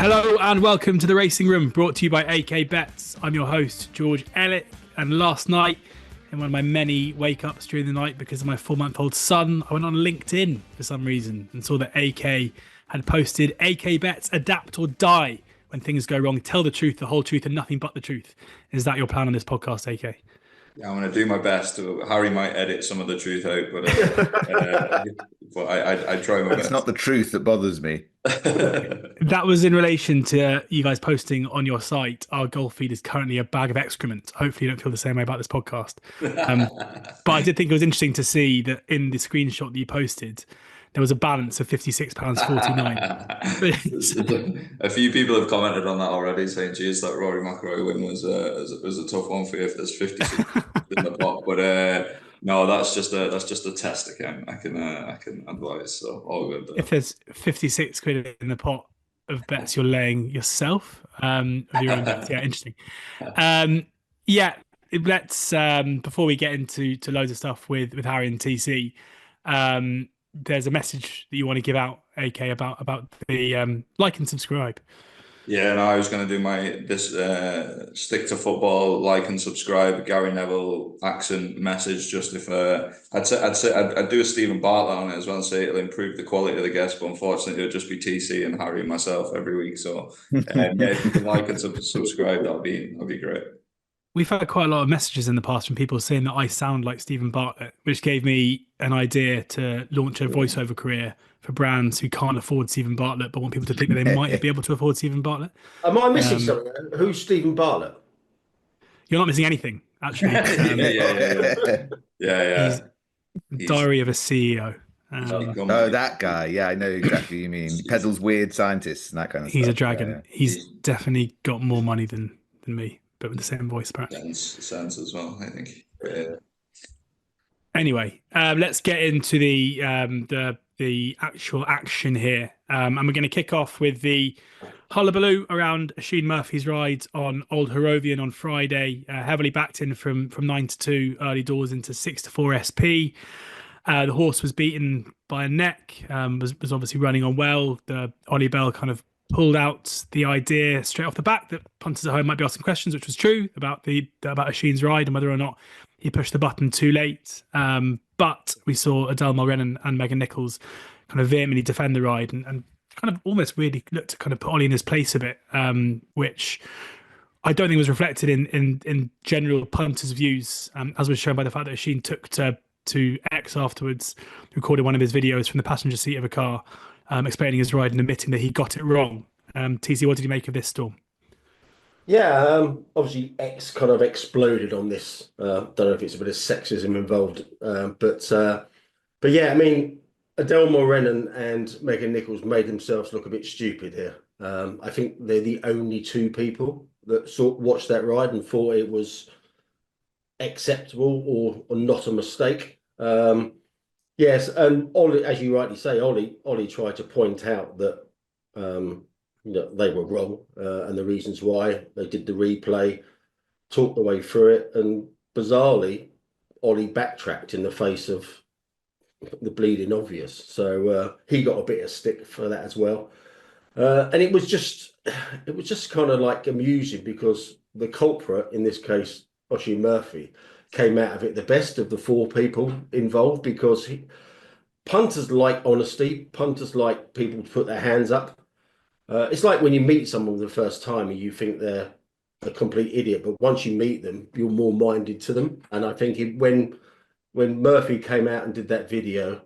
Hello and welcome to the Racing Room, brought to you by AK Bets. I'm your host, George Elliott, and last night, in one of my many wake-ups during the night because of my 4-month-old son, I went on LinkedIn for some reason and saw that AK had posted AK Bets, adapt or die when things go wrong. Tell the truth, the whole truth, and nothing but the truth. Is that your plan on this podcast, AK? Yeah, I'm going to do my best. Harry might edit some of the truth out, but I try my best. It's not the truth that bothers me. That was in relation to you guys posting on your site. Our golf feed is currently a bag of excrement. Hopefully you don't feel the same way about this podcast. But I did think it was interesting to see that in the screenshot that you posted, there was a balance of £56.49. A few people have commented on that already, saying, "Geez, that Rory McIlroy win was a tough one for you if there's 56 in the pot." But no, that's just a test account. I can advise, so all good. If there's 56 quid in the pot of bets you're laying yourself, of your own bets, yeah, interesting. Yeah, let's before we get into loads of stuff with Harry and TC. There's a message that you want to give out, AK, about the like and subscribe. Yeah, no, I was going to do this stick to football, like and subscribe, Gary Neville accent message. Just if I'd do a Stephen Bartlett on it as well and say it'll improve the quality of the guest, but unfortunately it'll just be TC and Harry and myself every week. So yeah, if you can like and subscribe, that'll be great. We've had quite a lot of messages in the past from people saying that I sound like Stephen Bartlett, which gave me an idea to launch a voiceover career for brands who can't afford Stephen Bartlett but want people to think that they might be able to afford Stephen Bartlett. Am I missing something? Who's Stephen Bartlett? You're not missing anything, actually. Yeah. He's Diary of a CEO. Oh, that guy. Yeah, I know exactly what you mean. He peddles weird scientists and that kind of stuff. He's a dragon. Yeah. He's definitely got more money than me, but with the same voice, perhaps. Sense as well, I think. Anyway, let's get into the actual action here, and we're going to kick off with the hullabaloo around Oisin Murphy's ride on Old Harrovian on Friday. Heavily backed in from 9-2 early doors into 6-4 SP. The horse was beaten by a neck. Was obviously running on well. The Ollie Bell kind of pulled out the idea straight off the back that punters at home might be asking questions, which was true about Oisin's ride and whether or not he pushed the button too late. But we saw Adele Mulrennan and Megan Nichols kind of vehemently defend the ride and kind of almost really looked to kind of put Ollie in his place a bit, which I don't think was reflected in general punters' views, as was shown by the fact that Oisin took to X afterwards, recorded one of his videos from the passenger seat of a car, explaining his ride and admitting that he got it wrong. TC, what did you make of this storm? Yeah, obviously X kind of exploded on this. Don't know if it's a bit of sexism involved, but yeah, I mean, Adele Mulrennan and Megan Nichols made themselves look a bit stupid here. I think they're the only two people that watched that ride and thought it was acceptable or not a mistake. Yes, and Ollie, as you rightly say, Ollie tried to point out that they were wrong and the reasons why. They did the replay, talked the way through it, and bizarrely, Ollie backtracked in the face of the bleeding obvious. So he got a bit of stick for that as well. And it was just kind of like amusing because the culprit, in this case, Oisin Murphy, came out of it the best of the four people involved because punters like honesty, punters like people to put their hands up. It's like when you meet someone for the first time and you think they're a complete idiot, but once you meet them, you're more minded to them. And I think when Murphy came out and did that video,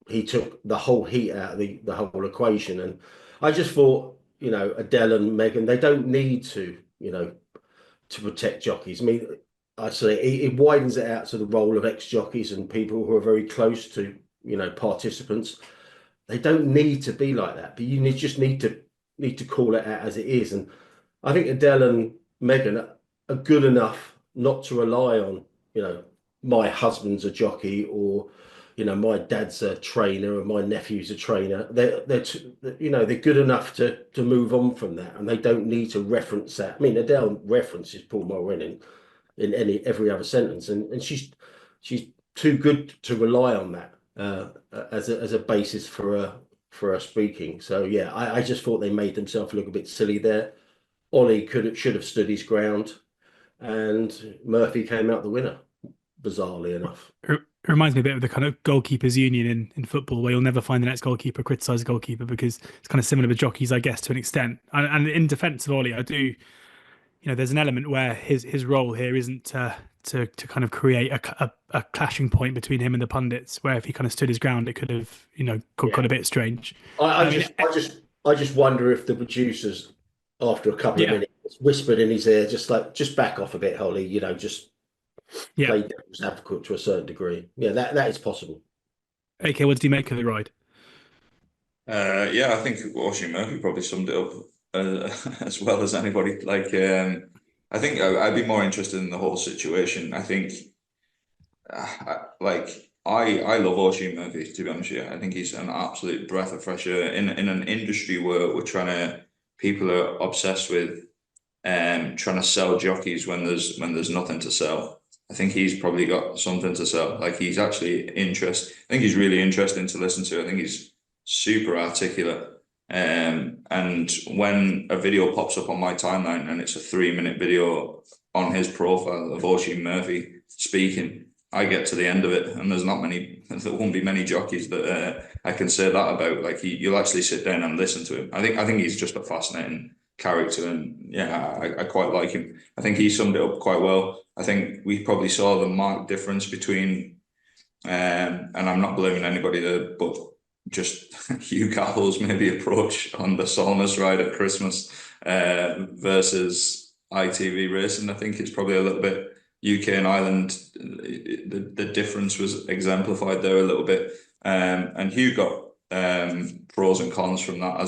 he took the whole heat out of the whole equation. And I just thought, Adele and Megan, they don't need to protect jockeys. I mean, I say it widens it out to the role of ex-jockeys and people who are very close to, participants. They don't need to be like that, but you just need to call it out as it is. And I think Adele and Megan are good enough not to rely on, my husband's a jockey or, my dad's a trainer or my nephew's a trainer. They're good enough to move on from that, and they don't need to reference that. I mean, Adele references Paul Mulrennan in every other sentence, and she's too good to rely on that as a basis for for us speaking. So yeah, I just thought they made themselves look a bit silly there. Ollie should have stood his ground, and Murphy came out the winner, bizarrely enough. It reminds me a bit of the kind of goalkeepers union in football, where you'll never find the next goalkeeper criticise a goalkeeper, because it's kind of similar with jockeys, I guess, to an extent. And in defence of Ollie, I do, there's an element where his role here isn't to kind of create a clashing point between him and the pundits, where if he kind of stood his ground, it could have, got a bit strange. I just wonder if the producers, after a couple of minutes, whispered in his ear, just back off a bit, Holly. Just play devil's advocate to a certain degree. Yeah, that is possible. AK, what did you make of the ride? I think Oisin Murphy probably summed it up as well as anybody. I think I'd be more interested in the whole situation. I think, I love Oisin Murphy, to be honest with you. I think he's an absolute breath of fresh air in an industry where people are obsessed with trying to sell jockeys when there's nothing to sell. I think he's probably got something to sell. Like, he's actually interesting. I think he's really interesting to listen to. I think he's super articulate. And when a video pops up on my timeline and it's a 3-minute video on his profile of Oisin Murphy speaking, I get to the end of it, and there won't be many jockeys that I can say that about. Like, you'll actually sit down and listen to him. I think he's just a fascinating character, and I quite like him. I think he summed it up quite well. I think we probably saw the marked difference between, and I'm not blaming anybody there, but just Hugh Carroll's maybe approach on the Solness ride at Christmas versus ITV racing. I think it's probably a little bit UK and Ireland. The difference was exemplified there a little bit, and Hugh got pros and cons from that,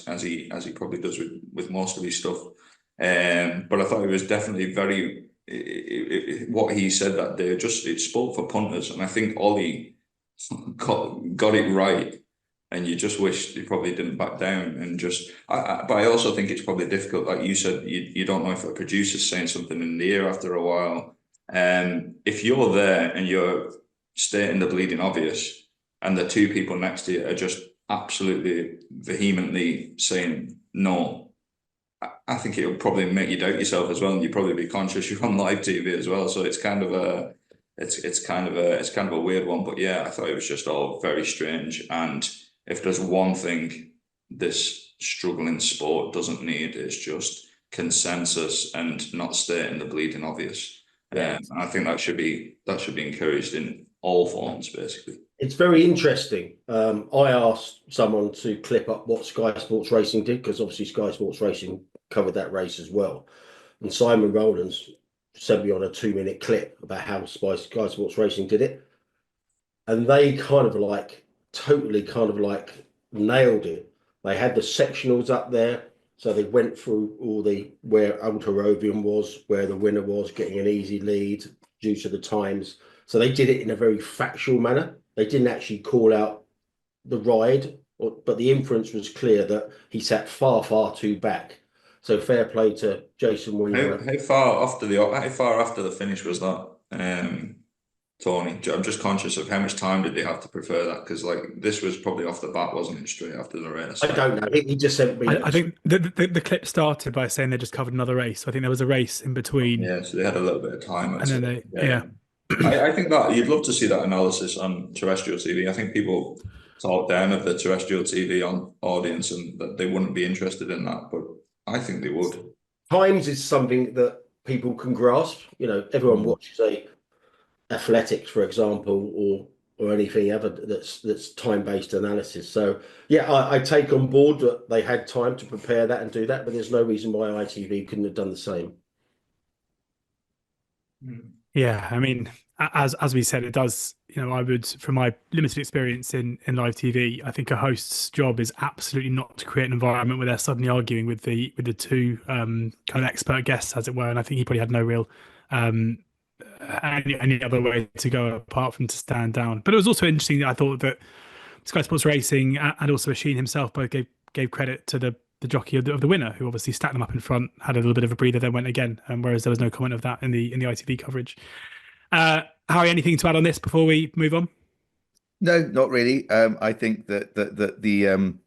as he probably does with most of his stuff. But I thought it was definitely very. What he said that day, it spoke for punters, and I think Ollie got it right. And you just wish he probably didn't back down and just. But I also think it's probably difficult, like you said, you don't know if a producer's saying something in the ear after a while. If you're there and you're stating the bleeding obvious, and the two people next to you are just absolutely vehemently saying no, I think it'll probably make you doubt yourself as well, and you probably be conscious you're on live TV as well. So it's kind of a weird one. But yeah, I thought it was just all very strange. And if there's one thing this struggling sport doesn't need, it's just consensus and not stating the bleeding obvious. And I think that should be encouraged in all forms, basically. It's very interesting. I asked someone to clip up what Sky Sports Racing did, because obviously Sky Sports Racing covered that race as well. And Simon Rowlands sent me on a 2-minute clip about how Sky Sports Racing did it. And they totally nailed it. They had the sectionals up there. So they went through where Old Harrovian was, where the winner was, getting an easy lead due to the times. So they did it in a very factual manner. They didn't actually call out the ride, but the inference was clear that he sat far, far too back. So fair play to Jason Weaver. How far after the finish was that, Tony? I'm just conscious of how much time did they have to prepare that, because this was probably off the bat, wasn't it? Straight after the race. I don't know. He just sent me. I think the clip started by saying they just covered another race. I think there was a race in between. Yeah, so they had a little bit of time. And then I think that you'd love to see that analysis on terrestrial TV. I think people talk down of the terrestrial TV on audience and that they wouldn't be interested in that, but I think they would. Times is something that people can grasp. Everyone watches athletics, for example, or anything ever that's time-based analysis. So yeah, I take on board that they had time to prepare that and do that, but there's no reason why ITV couldn't have done the same. Yeah, I mean, as we said, it does. I would, from my limited experience in live TV, I think a host's job is absolutely not to create an environment where they're suddenly arguing with the two kind of expert guests, as it were. And I think he probably had no real any other way to go apart from to stand down. But it was also interesting that I thought that Sky Sports Racing and also Oisin himself both gave credit to the jockey of the winner, who obviously stacked them up in front, had a little bit of a breather, then went again. Whereas there was no comment of that in the ITV coverage. Harry, anything to add on this before we move on? No, not really. I think that the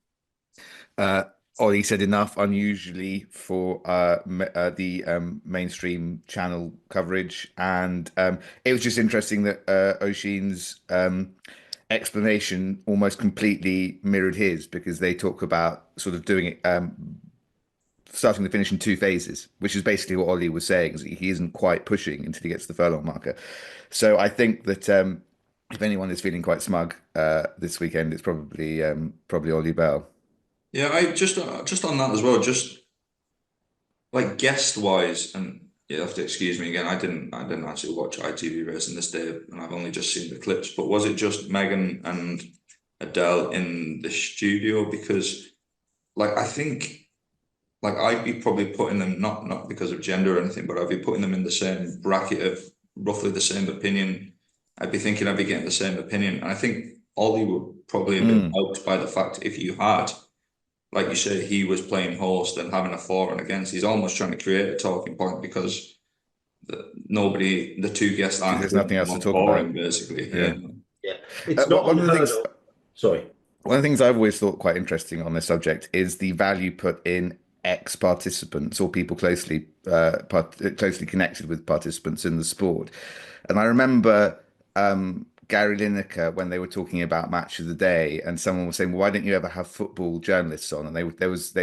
Ollie said enough, unusually for the mainstream channel coverage, and it was just interesting that Oisin's explanation almost completely mirrored his, because they talk about sort of doing it, starting the finish in two phases, which is basically what Ollie was saying, is he isn't quite pushing until he gets to the furlong marker. So I think that if anyone is feeling quite smug this weekend, it's probably Ollie Bell. Yeah, I just on that as well, just like guest wise, and you have to excuse me again. I didn't actually watch ITV racing this day, and I've only just seen the clips. But was it just Megan and Adele in the studio? Because like I think like I'd be probably putting them not because of gender or anything, but I'd be putting them in the same bracket of roughly the same opinion. I'd be thinking I'd be getting the same opinion, and I think Ollie would probably have been helped by the fact if you had, like you say, he was playing host and having a for and against. He's almost trying to create a talking point because the two guests aren't. There's nothing else to talk about, basically. Yeah. It's not one of the things. Sorry. One of the things I've always thought quite interesting on this subject is the value put in ex-participants or people closely connected with participants in the sport. And I remember Gary Lineker, when they were talking about Match of the Day, and someone was saying, well, why don't you ever have football journalists on? And they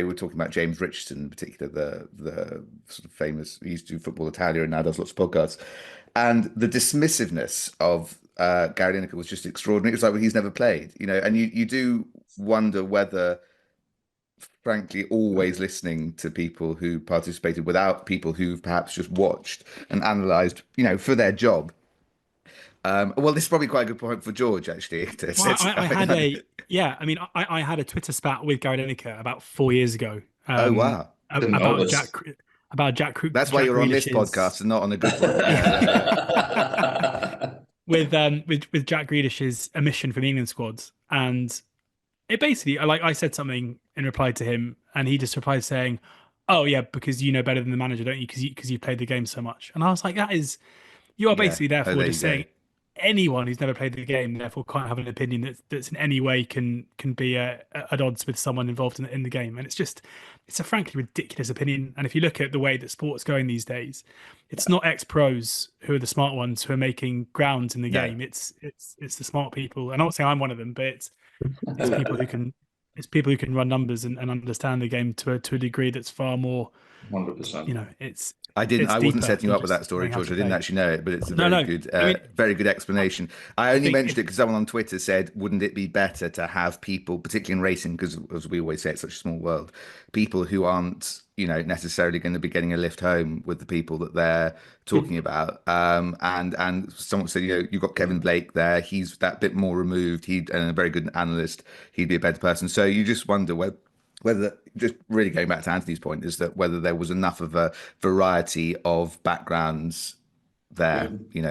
were talking about James Richardson in particular, the sort of famous, he used to do Football Italia and now does lots of podcasts. And the dismissiveness of Gary Lineker was just extraordinary. It was like, well, he's never played, and you do wonder whether, frankly, always listening to people who participated without people who've perhaps just watched and analysed, for their job. Well, this is probably quite a good point for George, actually. I had a Twitter spat with Gary Lineker about 4 years ago. Oh wow! About Jack. That's why you're on this podcast and not on a good one. with Jack Grealish's omission from the England squads, and it basically, I said something in reply to him, and he just replied saying, "Oh yeah, because you know better than the manager, don't you? Because you played the game so much." And I was like, you are basically therefore just saying anyone who's never played the game therefore can't have an opinion that's in any way can be at odds with someone involved in the game. And it's a frankly ridiculous opinion. And if you look at the way that sport's going these days, it's not ex-pros who are the smart ones who are making grounds in the game. It's the smart people. And I'm not saying I'm one of them, but it's people who can run numbers and understand the game to a degree that's far more 100%. I wasn't setting you up with that story, George. I didn't actually know it, but it's a very good explanation. I only mentioned it because someone on Twitter said, wouldn't it be better to have people, particularly in racing, because as we always say, it's such a small world, people who aren't, necessarily going to be getting a lift home with the people that they're talking about. And someone said, you've got Kevin Blake there. He's that bit more removed. And a very good analyst. He'd be a better person. So you just wonder whether, just really going back to Anthony's point, is that whether there was enough of a variety of backgrounds there,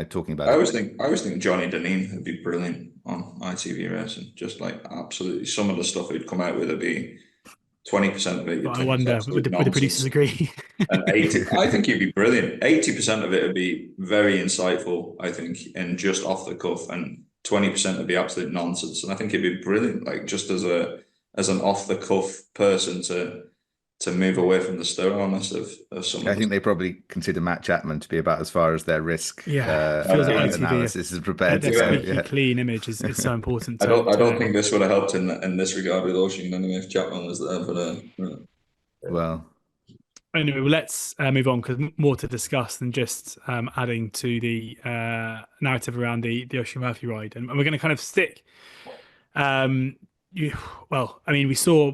talking about. I always think Johnny Deneen would be brilliant on ITV Racing. Just like absolutely, some of the stuff he'd come out with would be 20% of it. I wonder, would the producers agree? And 80, I think he'd be brilliant. 80% of it would be very insightful, I think, and just off the cuff, and 20% would be absolute nonsense. And I think he'd be brilliant, like just as an off the cuff person to move away from the thoroughness of some. I think they probably consider Matt Chapman to be about as far as their risk analysis is prepared to go. Clean image is so important. I don't think this would have helped in this regard with Oisin anyway if Chapman was there. But well, anyway, let's move on, because more to discuss than just adding to the narrative around the Oisin Murphy ride, and we're going to kind of stick. We saw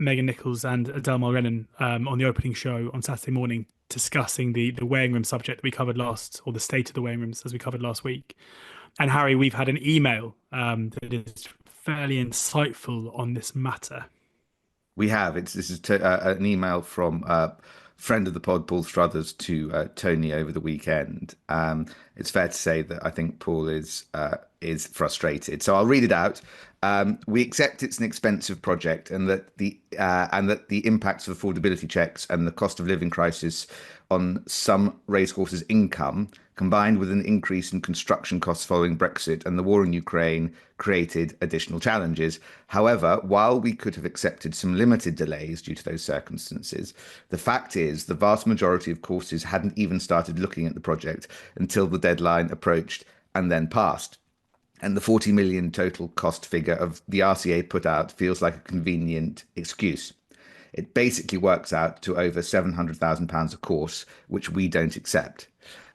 Megan Nichols and Adele Mulrennan on the opening show on Saturday morning discussing the weighing room subject that we covered or the state of the weighing rooms as we covered last week. And Harry, we've had an email that is fairly insightful on this matter. We have. This is an email from friend of the pod, Paul Struthers, to Tony over the weekend. It's fair to say that I think Paul is frustrated. So I'll read it out. We accept it's an expensive project, and that the impacts of affordability checks and the cost of living crisis on some racecourses' income combined with an increase in construction costs following Brexit and the war in Ukraine, created additional challenges. However, while we could have accepted some limited delays due to those circumstances, the fact is the vast majority of courses hadn't even started looking at the project until the deadline approached and then passed. And the 40 million total cost figure of the RCA put out feels like a convenient excuse. It basically works out to over £700,000 a course, which we don't accept.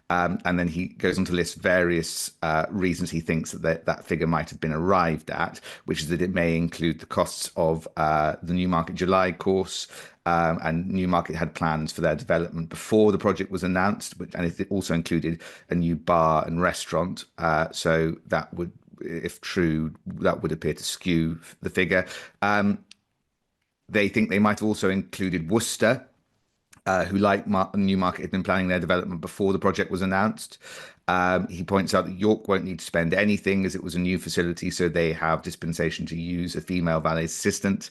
And then he goes on to list various reasons he thinks that figure might have been arrived at, which is that it may include the costs of the Newmarket July course, and Newmarket had plans for their development before the project was announced, and it also included a new bar and restaurant. So that would, if true, that would appear to skew the figure. They think they might have also included Worcester, who, like Newmarket, had been planning their development before the project was announced. He points out that York won't need to spend anything as it was a new facility, so they have dispensation to use a female valet assistant.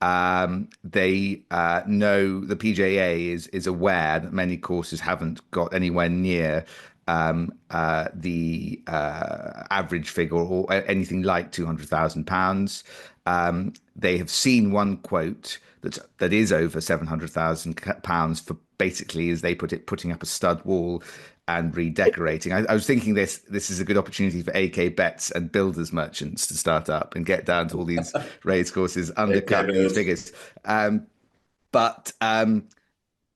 They know the PJA is aware that many courses haven't got anywhere near the average figure or anything like £200,000. They have seen one quote that is over £700,000 for, basically, as they put it, putting up a stud wall and redecorating. I was thinking this is a good opportunity for AK Bets and builders merchants to start up and get down to all these race courses, undercut these figures.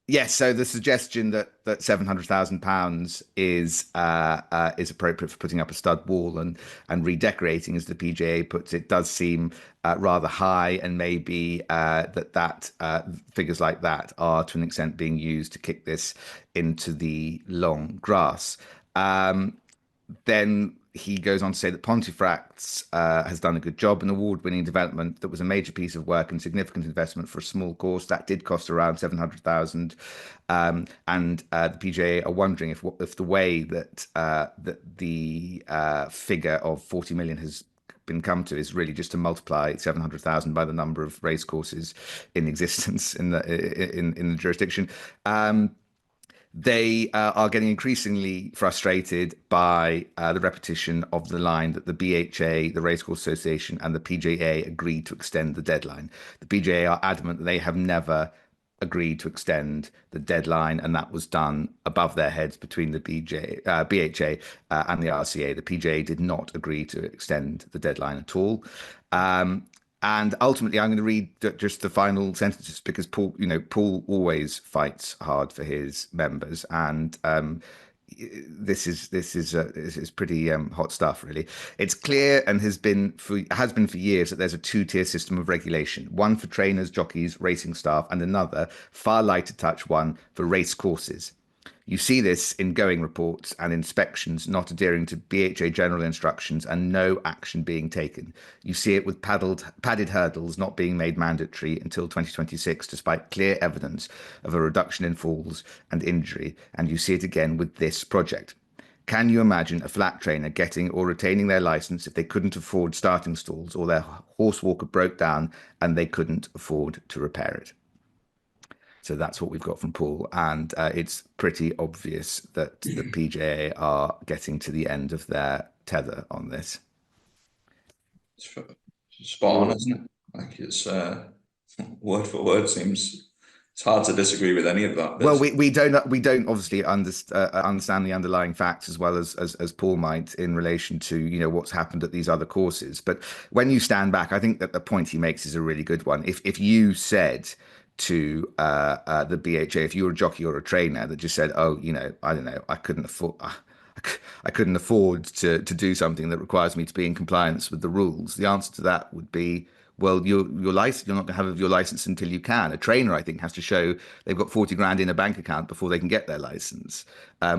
Yes, so the suggestion that £700,000 is appropriate for putting up a stud wall and redecorating, as the PJA puts it, does seem rather high, and maybe that figures like that are to an extent being used to kick this into the long grass. Then he goes on to say that Pontefract has done a good job, an award-winning development that was a major piece of work and significant investment for a small course. That did cost around 700,000, and the PJA are wondering if the way that the figure of 40 million has been come to is really just to multiply 700,000 by the number of race courses in existence in the jurisdiction. They are getting increasingly frustrated by the repetition of the line that the BHA, the Racecourse Association, and the PJA agreed to extend the deadline. The PJA are adamant that they have never agreed to extend the deadline, and that was done above their heads between the BHA and the RCA. The PJA did not agree to extend the deadline at all. And ultimately, I'm going to read just the final sentences because Paul always fights hard for his members, and this is pretty hot stuff, really. It's clear and has been for years that there's a two-tier system of regulation: one for trainers, jockeys, racing staff, and another, far lighter touch one, for race courses. You see this in going reports and inspections not adhering to BHA general instructions and no action being taken. You see it with padded hurdles not being made mandatory until 2026, despite clear evidence of a reduction in falls and injury. And you see it again with this project. Can you imagine a flat trainer getting or retaining their license if they couldn't afford starting stalls, or their horse walker broke down and they couldn't afford to repair it? So that's what we've got from Paul, and it's pretty obvious that the PJA are getting to the end of their tether on this. Spot on, isn't it? Like, it's word for word seems. It's hard to disagree with any of that. Well, we don't obviously understand the underlying facts as well as Paul might in relation to what's happened at these other courses. But when you stand back, I think that the point he makes is a really good one. If you said to the BHA, if you were a jockey or a trainer that just said, "Oh, I don't know, I couldn't afford to do something that requires me to be in compliance with the rules," the answer to that would be, well, your license, you're not going to have your license until you can. A trainer, I think, has to show they've got 40 grand in a bank account before they can get their license,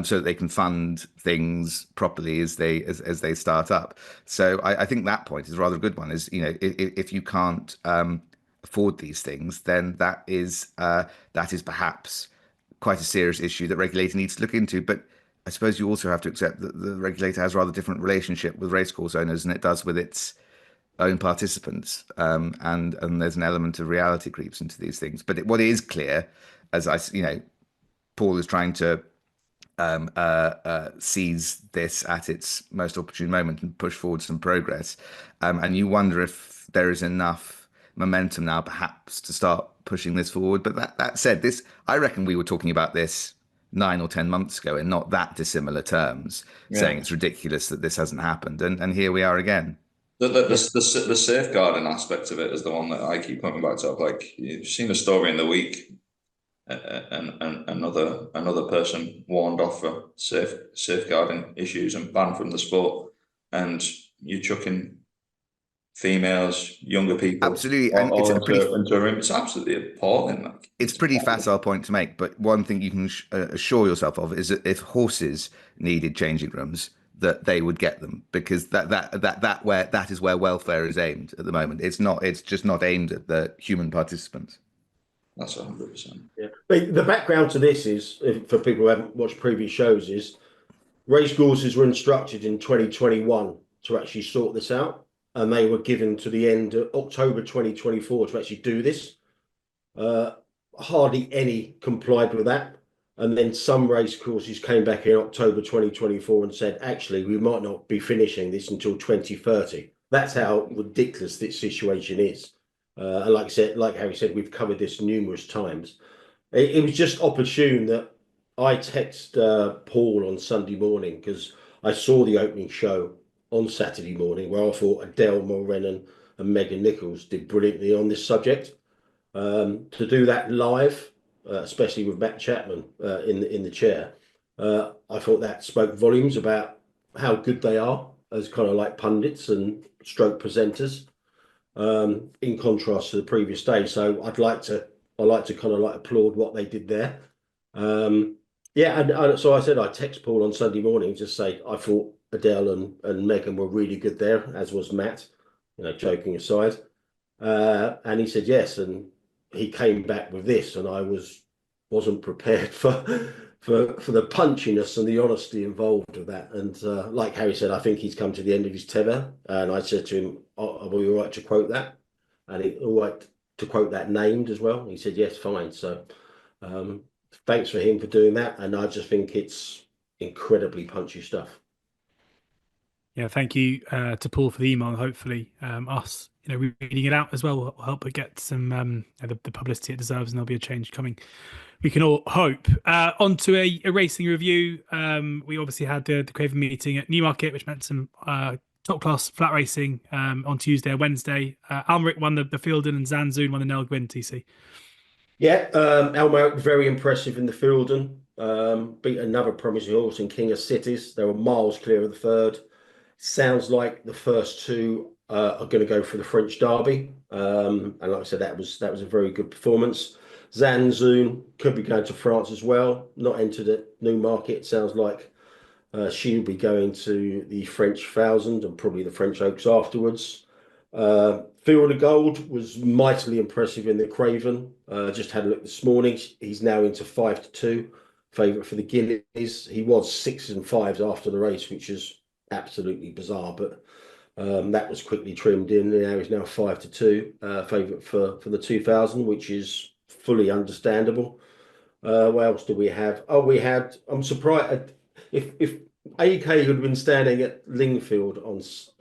so that they can fund things properly as they start up. So I think that point is a rather good one. Is if you can't afford these things, then that is perhaps quite a serious issue that regulator needs to look into. But I suppose you also have to accept that the regulator has a rather different relationship with racecourse owners than it does with its own participants, and there's an element of reality creeps into these things. But what is clear, as Paul is trying to seize this at its most opportune moment and push forward some progress. And you wonder if there is enough momentum now, perhaps, to start pushing this forward. But that said, this, I reckon we were talking about this 9 or 10 months ago in not that dissimilar terms, saying it's ridiculous that this hasn't happened. And here we are again. The safeguarding aspect of it is the one that I keep coming back to. Like, you've seen a story in the week, and another person warned off for safeguarding issues and banned from the sport, and you're chucking females, younger people, absolutely, and into a room. It's absolutely appalling. Like, it's a pretty facile point to make, but one thing you can assure yourself of is that if horses needed changing rooms, that they would get them, because that is where welfare is aimed at the moment. It's just not aimed at the human participants. That's 100%. Yeah. But the background to this is, for people who haven't watched previous shows, is racecourses were instructed in 2021 to actually sort this out, and they were given to the end of October 2024 to actually do this. Hardly any complied with that. And then some race courses came back in October 2024 and said, actually, we might not be finishing this until 2030. That's how ridiculous this situation is. And like I said, like Harry said, we've covered this numerous times. It was just opportune that I text Paul on Sunday morning, because I saw the opening show on Saturday morning, where I thought Adele Mulrennan and Megan Nichols did brilliantly on this subject. To do that live, especially with Matt Chapman in the chair, I thought that spoke volumes about how good they are as kind of like pundits and stroke presenters, in contrast to the previous day. So I like to kind of like applaud what they did there. Yeah, and so I said I text Paul on Sunday morning, just say I thought Adele and Megan were really good there, as was Matt, joking aside. And he said yes, and he came back with this, and I wasn't prepared for the punchiness and the honesty involved with that. And like Harry said, I think he's come to the end of his tether. And I said to him, "Are we all right to quote that?" And he all right to quote that named as well. He said yes, fine. So thanks for him for doing that. And I just think it's incredibly punchy stuff. Yeah, thank you to Paul for the email. Hopefully, us, reading it out as well will help it get some the publicity it deserves, and there'll be a change coming. We can all hope. On to a racing review. We obviously had the Craven meeting at Newmarket, which meant some top class flat racing on Tuesday and Wednesday. Almeric won the Phelan, and Zanzoon won the Nell Gwyn TC. Yeah, Almeric very impressive in the Phelan. Beat another promising horse in King of Cities. They were miles clear of the third. Sounds like the first two are going to go for the French Derby, and like I said, that was a very good performance. Zanzoon could be going to France as well. Not entered at Newmarket. Sounds like she'll be going to the French 1000 and probably the French Oaks afterwards. Field of Gold was mightily impressive in the Craven. Just had a look this morning. He's now into 5-2, favourite for the Guineas. He was 6 and 5s after the race, which is absolutely bizarre, but that was quickly trimmed in, and now he's 5-2 favourite for the 2000, which is fully understandable. What else do we have? I'm surprised if AK had been standing at Lingfield was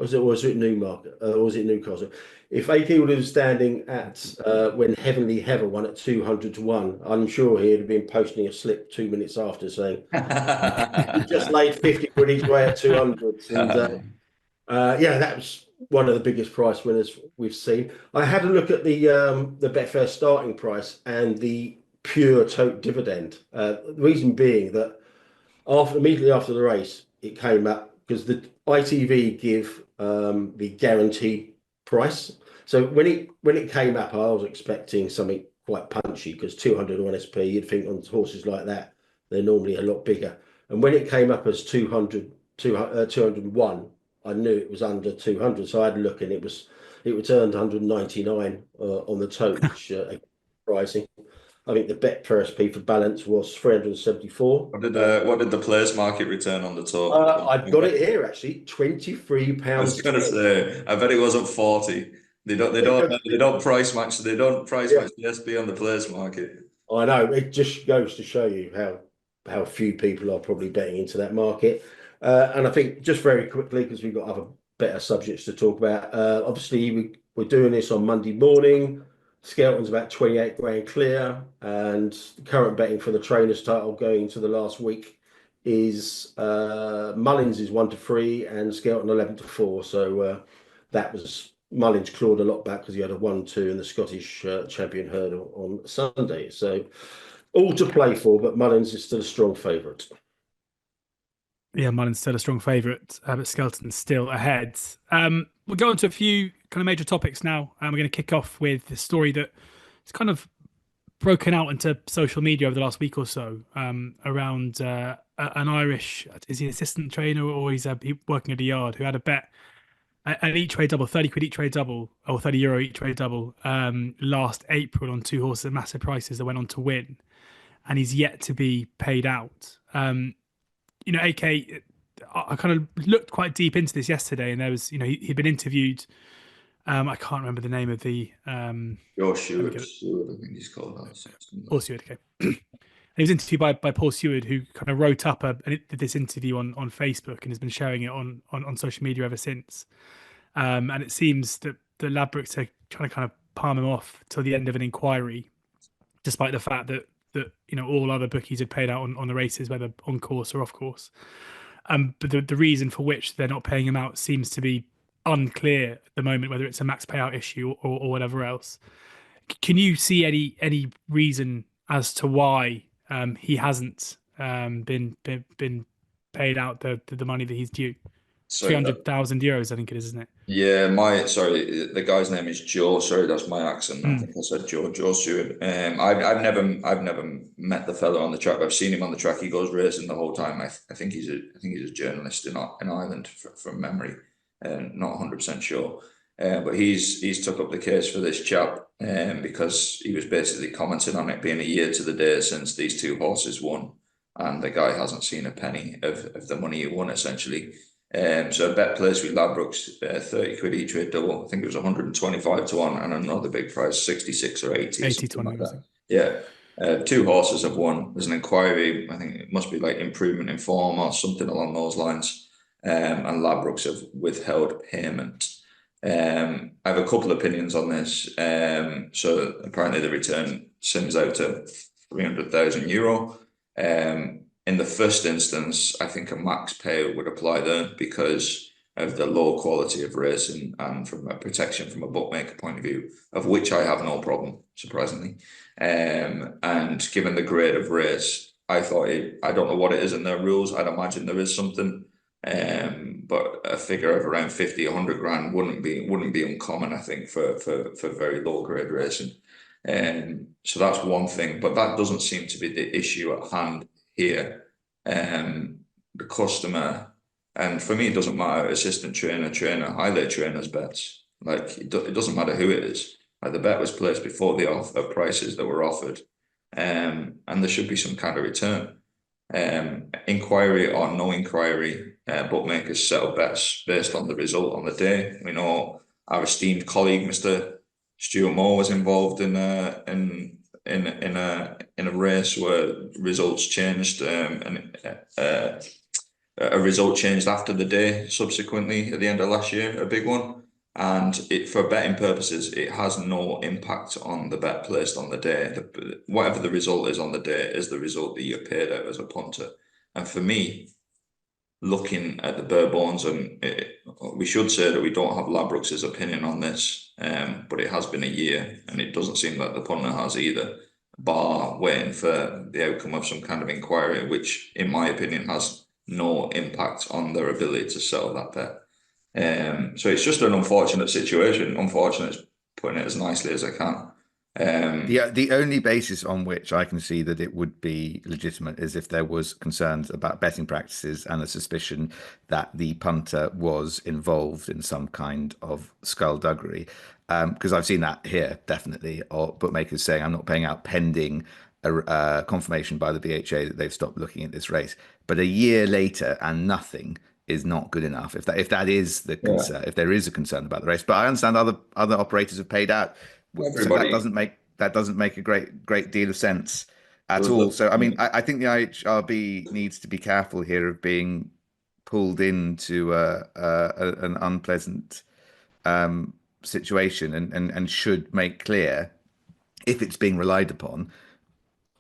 it Newmarket or was it Newcastle? If AK would have been standing at when Heavenly Heather won at 200-1, I'm sure he'd have been posting a slip 2 minutes after saying he just laid 50 quid each way at 200. And yeah, that was one of the biggest price winners we've seen. I had a look at the Betfair starting price and the pure tote dividend. The reason being that immediately after the race, it came up because the ITV give the guaranteed price. So when it came up, I was expecting something quite punchy, because 200 on SP, you'd think on horses like that, they're normally a lot bigger. And when it came up as 201, I knew it was under 200. So I had a look, and it returned 199 on the tote, which surprising. I think the Betfair SP for balance was 374. What did the players market return on the total? I've got it here actually, £23. I was going to say, I bet it wasn't 40. They don't price match. They don't price match the SP on the players market. I know, it just goes to show you how how few people are probably betting into that market. And I think just very quickly, because we've got other better subjects to talk about. Obviously, we're doing this on Monday morning. Skelton's about 28 grand clear, and the current betting for the trainers title going into the last week is Mullins is 1-3 and Skelton 11-4. So that was Mullins clawed a lot back because he had a 1-2 in the Scottish champion hurdle on Sunday. So all to play for, but Mullins is still a strong favourite. Yeah, Mullins still a strong favourite, but Skelton's still ahead. We'll go on to a few kind of major topics now. We're going to kick off with the story that it's kind of broken out into social media over the last week or so around an Irish, is he an assistant trainer or he's working at a yard, who had a bet an each way double, 30 quid each way double, or €30 each way double last April on two horses at massive prices that went on to win. And he's yet to be paid out. AK, I kind of looked quite deep into this yesterday, and there was, he'd been interviewed. I can't remember the name of the. Your Stewart, I think he's called that. Paul Stewart, okay. And he was interviewed by Paul Stewart, who kind of wrote up this interview on Facebook and has been sharing it on social media ever since. And it seems that the Ladbrokes are trying to kind of palm him off till the end of an inquiry, despite the fact that all other bookies had paid out on the races, whether on course or off course. But the reason for which they're not paying him out seems to be unclear at the moment, whether it's a max payout issue or whatever else. Can you see any reason as to why he hasn't been paid out the money that he's due? €300,000, I think it is, isn't it? Yeah, the guy's name is Joe. Sorry, that's my accent. I think I said Joe Stewart. I've never met the fella on the track. I've seen him on the track. He goes racing the whole time. I think he's a journalist in Ireland from memory. Not 100% sure. But he's took up the case for this chap because he was basically commenting on it being a year to the day since these two horses won, and the guy hasn't seen a penny of the money he won, essentially. So a bet placed with Ladbrokes, 30 quid each way double. I think it was 125 to 1, and another big prize, 66 or 80. 80 to 1, like that. Yeah. Two horses have won. There's an inquiry. I think it must be like improvement in form or something along those lines. And Ladbrokes have withheld payment. I have a couple of opinions on this. So apparently the return sims out to €300,000. In the first instance, I think a max payout would apply there because of the low quality of racing and from a protection from a bookmaker point of view, of which I have no problem, surprisingly. And given the grade of race, I don't know what it is in their rules. I'd imagine there is something, but a figure of around 50, 100 grand wouldn't be uncommon, I think, for very low grade racing. So that's one thing, but that doesn't seem to be the issue at hand here. The customer, and for me it doesn't matter, assistant trainer, highlight trainers bets, like it doesn't matter who it is. Like the bet was placed before the offer prices that were offered, and there should be some kind of return. Inquiry or no inquiry, bookmakers settle bets based on the result on the day. We know our esteemed colleague Mr. Stuart Moore was involved in a race where results changed, and a result changed after the day subsequently at the end of last year, a big one. And for betting purposes, it has no impact on the bet placed on the day. Whatever the result is on the day is the result that you're paid out as a punter. And for me, looking at the bare bones, and we should say that we don't have Ladbrokes' opinion on this, but it has been a year, and it doesn't seem like the punter has either, bar waiting for the outcome of some kind of inquiry, which, in my opinion, has no impact on their ability to settle that bet. So it's just an unfortunate situation. Unfortunate is putting it as nicely as I can. The only basis on which I can see that it would be legitimate is if there was concerns about betting practices and a suspicion that the punter was involved in some kind of skullduggery. Because I've seen that here, definitely, or bookmakers saying I'm not paying out pending a confirmation by the BHA that they've stopped looking at this race. But a year later and nothing is not good enough. If that is the concern, if there is a concern about the race, but I understand other operators have paid out. Everybody. So that doesn't make a great deal of sense. at all. So, I mean, I think the IHRB needs to be careful here of being pulled into an unpleasant situation, and should make clear, if it's being relied upon,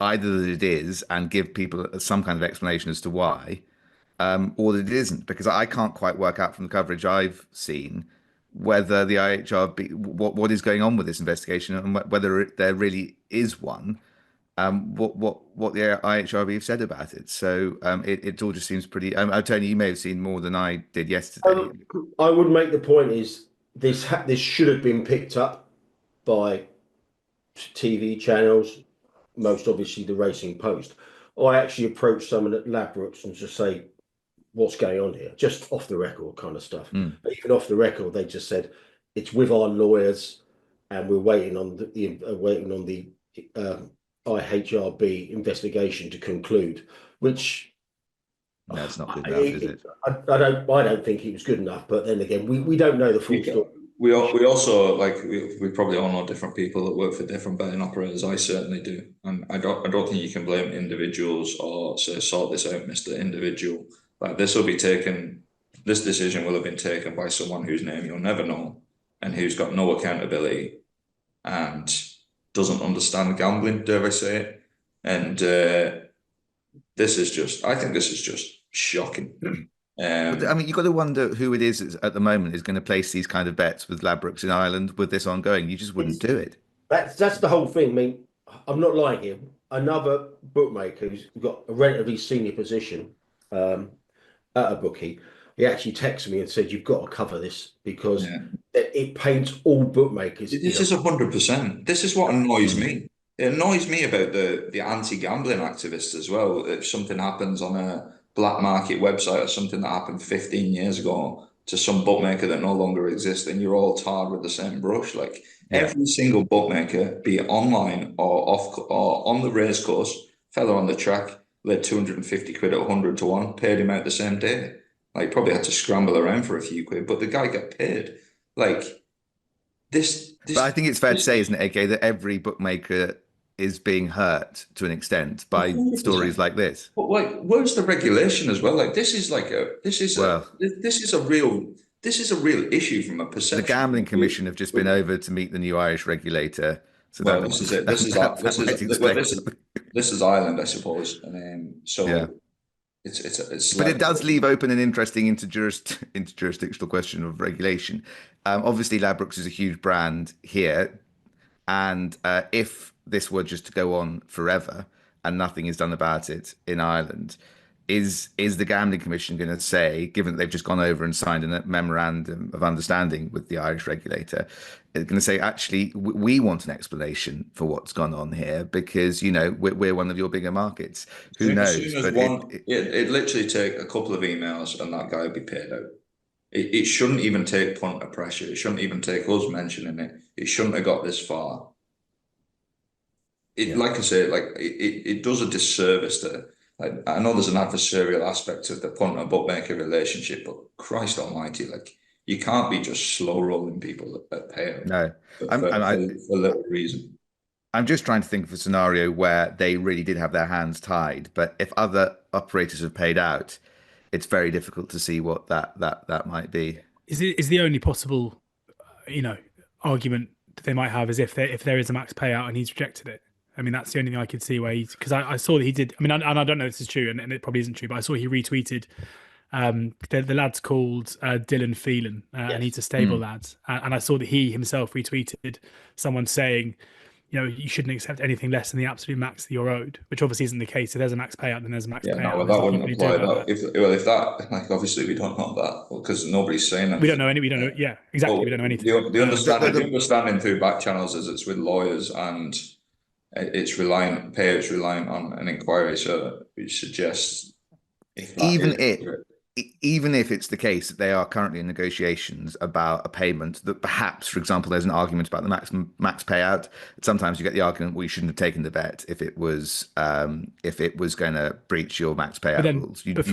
either that it is and give people some kind of explanation as to why, or that it isn't, because I can't quite work out from the coverage I've seen whether the IHRB, what is going on with this investigation, and whether there really is one, what the IHRB have said about it. So it all just seems pretty. Tony, you may have seen more than I did yesterday. I would make the point is this should have been picked up by TV channels, most obviously the Racing Post. I actually approached someone at Ladbrokes and just say, what's going on here? Just off the record kind of stuff. But even off the record, they just said it's with our lawyers, and we're waiting on the IHRB investigation to conclude. Which that's not good enough, is it? I don't think it was good enough. But then again, we don't know the full story. We also, like, we probably all know different people that work for different betting operators. I certainly do, and I don't think you can blame individuals or say sort this out, Mr. Individual. Like, this decision will have been taken by someone whose name you'll never know, and who's got no accountability and doesn't understand gambling, dare I say it. And I think this is just shocking. I mean, you've got to wonder who it is at the moment is going to place these kind of bets with Ladbrokes in Ireland with this ongoing. You just wouldn't do it. That's the whole thing. I mean, I'm not lying here. Another bookmaker who's got a relatively senior position at a bookie, he actually texted me and said, "You've got to cover this because it paints all bookmakers." This is 100%. This is what annoys me. It annoys me about the anti-gambling activists as well. If something happens on a black market website or something that happened 15 years ago to some bookmaker that no longer exists, and you're all tarred with the same brush. Like, every single bookmaker, be it online or off or on the racecourse, fella on the track, laid 250 quid at 100 to 1, paid him out the same day. Like, probably had to scramble around for a few quid, but the guy got paid. Like, this but I think it's fair to say, isn't it, AK, that every bookmaker is being hurt to an extent by 100%. Stories like this. But, like, where's the regulation as well? Like, this is a real issue from a perception. The Gambling Commission have just been over to meet the new Irish regulator. So this is it. This is Ireland, I suppose. And it's. But it does leave open an interesting interjurisdictional question of regulation. Obviously, Ladbrokes is a huge brand here, and if this were just to go on forever and nothing is done about it in Ireland, is the Gambling Commission going to say, given that they've just gone over and signed a memorandum of understanding with the Irish regulator, it's going to say, actually, we want an explanation for what's gone on here because, we're one of your bigger markets. Who knows? It literally take a couple of emails and that guy would be paid out. It shouldn't even take punter pressure. It shouldn't even take us mentioning it. It shouldn't have got this far. Like I say, it does a disservice to. I know there's an adversarial aspect of the punter bookmaker relationship, but Christ Almighty, you can't be just slow rolling people at payout. No, for little reason. I'm just trying to think of a scenario where they really did have their hands tied, but if other operators have paid out, it's very difficult to see what that might be. Is the only possible, argument that they might have is if there is a max payout and he's rejected it. I mean, that's the only thing I could see where because I saw that he did. I mean, and I don't know if this is true, and it probably isn't true, but I saw he retweeted. The lad's called Dylan Phelan, and he's a stable lad. And I saw that he himself retweeted someone saying, you shouldn't accept anything less than the absolute max that you're owed, which obviously isn't the case. If there's a max payout, then there's a max payout. No, that wouldn't apply. If that, obviously we don't know that because nobody's saying that. We don't know any. We don't know. Yeah, exactly. We don't know anything. The understanding through back channels is it's with lawyers and it's payouts reliant on an inquiry. So it suggests even if it's the case that they are currently in negotiations about a payment that perhaps, for example, there's an argument about the max payout. Sometimes you get the argument, well, you shouldn't have taken the bet if it was going to breach your max payout rules. But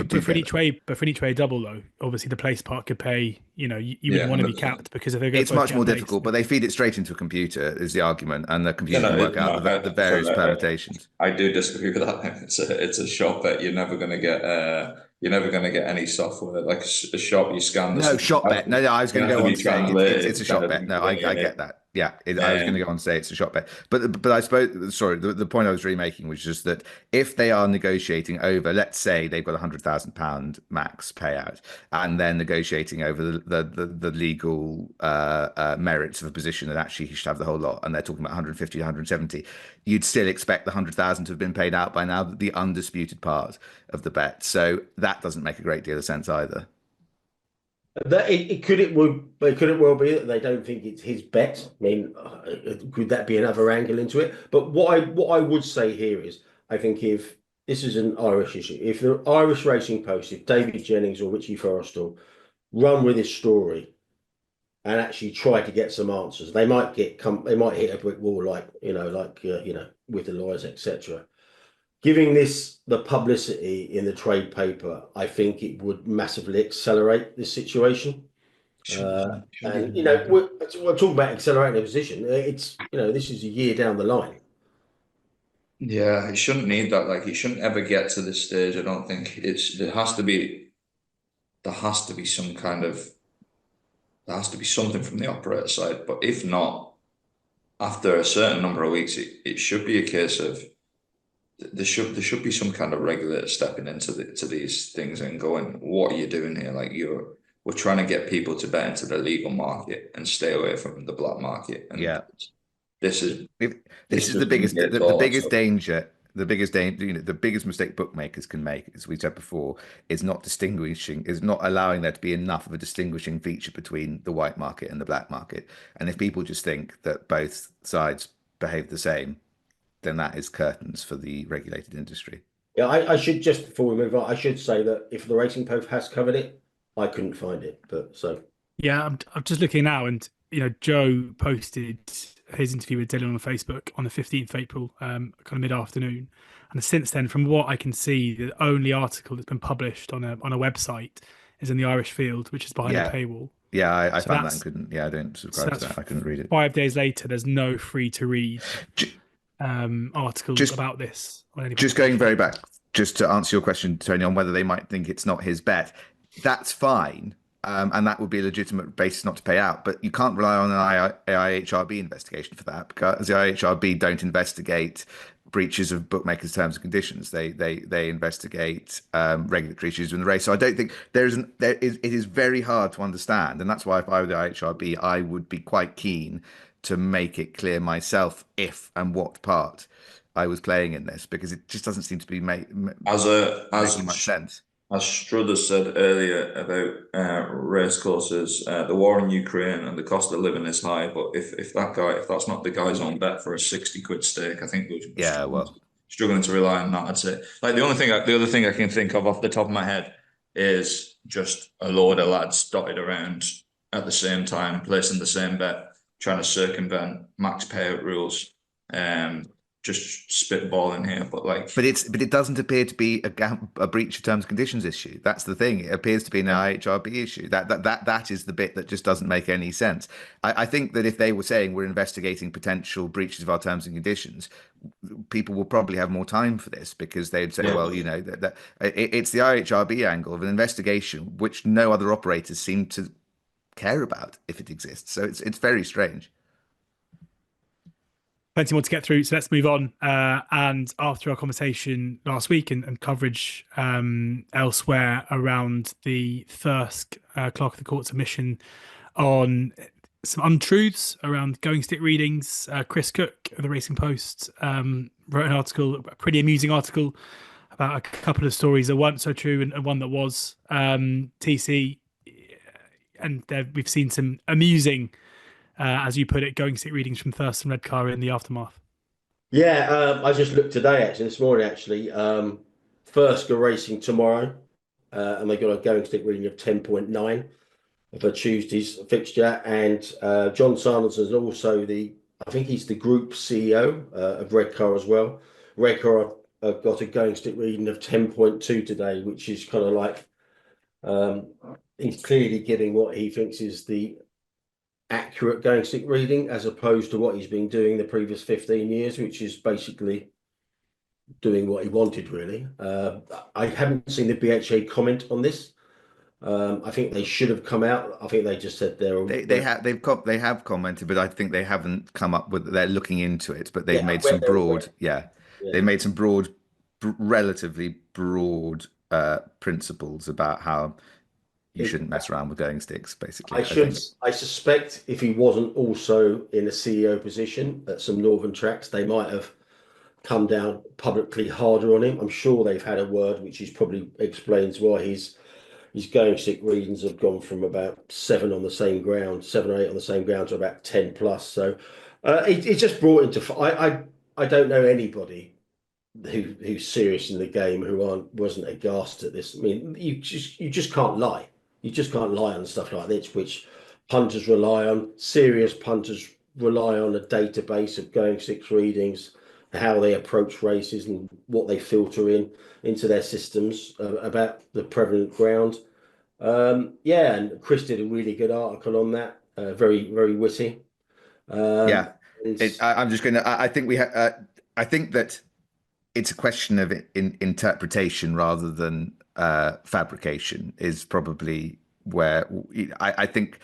for each way double though, obviously the place part could pay. You know, you wouldn't want to be capped because if they go, it's much more difficult. But they feed it straight into a computer, is the argument, and the computer can work out the various permutations. I do disagree with that. It's a shop bet. You're never going to get. You're never going to get any software like a shop. You scan. No shop bet. No, I was going to go on saying it's a shop bet. No, I get that. Yeah, I was going to go on and say it's a shop bet. But I suppose, sorry, the point I was really making was just that if they are negotiating over, let's say they've got £100,000 max payout, and they're negotiating over the legal merits of a position that actually he should have the whole lot, and they're talking about 150 to 170, you'd still expect the 100,000 to have been paid out by now, the undisputed part of the bet. So that doesn't make a great deal of sense either. It could well be that they don't think it's his bet. I mean, could that be another angle into it? But what I would say here is, I think if this is an Irish issue, if the Irish Racing Post, if David Jennings or Richie Forrestal run with this story and actually try to get some answers, they might hit a brick wall, like with the lawyers, etc. Giving this the publicity in the trade paper, I think it would massively accelerate this situation. And we're talking about accelerating a position. It's this is a year down the line. Yeah, it shouldn't need that. Like, it shouldn't ever get to this stage. I don't think there has to be something from the operator side. But if not, after a certain number of weeks, it should be a case of. There should be some kind of regulator stepping into these things and going, what are you doing here? Like, we're trying to get people to bet into the legal market and stay away from the black market. And this is the biggest danger. The biggest mistake bookmakers can make, as we said before, is not allowing there to be enough of a distinguishing feature between the white market and the black market. And if people just think that both sides behave the same, then that is curtains for the regulated industry. Yeah, I should, just before we move on, I should say that if the Racing Post has covered it, I couldn't find it. But so yeah, I'm just looking now, and Joe posted his interview with Dylan on Facebook on the 15th of April, kind of mid-afternoon, and since then, from what I can see, the only article that's been published on a website is in the Irish Field, which is behind a paywall. Yeah, I found that and couldn't. Yeah, I don't subscribe to that. I couldn't read it. 5 days later, there's no free to read articles about this. Just going very back, just to answer your question, Tony, on whether they might think it's not his bet, that's fine, and that would be a legitimate basis not to pay out. But you can't rely on an IHRB investigation for that, because the IHRB don't investigate breaches of bookmakers' terms and conditions. They investigate regulatory issues in the race. So I don't think it is very hard to understand, and that's why if I were the IHRB, I would be quite keen to make it clear myself if and what part I was playing in this, because it just doesn't seem to be making much sense. As Struthers said earlier about racecourses, the war in Ukraine and the cost of living is high. But if that's not the guy's own bet for a 60 quid stake, I think we're struggling to rely on that. I'd say, like, the other thing I can think of off the top of my head is just a load of lads dotted around at the same time, placing the same bet, trying to circumvent max payout rules, just spitballing here. But it doesn't appear to be a breach of terms and conditions issue. That's the thing. It appears to be an IHRB issue. That is the bit that just doesn't make any sense. I think that if they were saying we're investigating potential breaches of our terms and conditions, people will probably have more time for this, because they'd say, well, that it's the IHRB angle of an investigation which no other operators seem to care about if it exists. So it's very strange. Plenty more to get through, so let's move on. And after our conversation last week and coverage elsewhere around the Thirsk Clerk of the Court submission on some untruths around going stick readings, Chris Cook of the Racing Post wrote an article, a pretty amusing article, about a couple of stories that weren't so true and one that was. TC, and we've seen some amusing, as you put it, going stick readings from Thirsk and Redcar in the aftermath. Yeah, I just looked today, this morning, Thirsk are racing tomorrow. and they got a going stick reading of 10.9 for Tuesday's fixture. And John Sanderson is also I think he's the group CEO of Redcar as well. Redcar got a going stick reading of 10.2 today, which is kind of like he's clearly getting what he thinks is the accurate going stick reading, as opposed to what he's been doing the previous 15 years, which is basically doing what he wanted, really. I haven't seen the BHA comment on this. I think they should have come out. I think they just said they have commented, but I think they haven't come up with. They're looking into it, but they've made some broad. They made some relatively broad principles about how you shouldn't mess around with going sticks. Basically, I suspect if he wasn't also in a CEO position at some northern tracks, they might have come down publicly harder on him. I'm sure they've had a word, which probably explains why his going stick readings have gone from about 7 or 8 on the same ground to about 10 plus. So it just brought into. I don't know anybody who's serious in the game who wasn't aghast at this. I mean, you just can't lie. You just can't lie on stuff like this, which punters rely on. Serious punters rely on a database of going six readings, how they approach races, and what they filter into their systems about the prevalent ground. And Chris did a really good article on that. Very, very witty. I'm just going to. I think I think that it's a question of interpretation rather than fabrication is probably where I think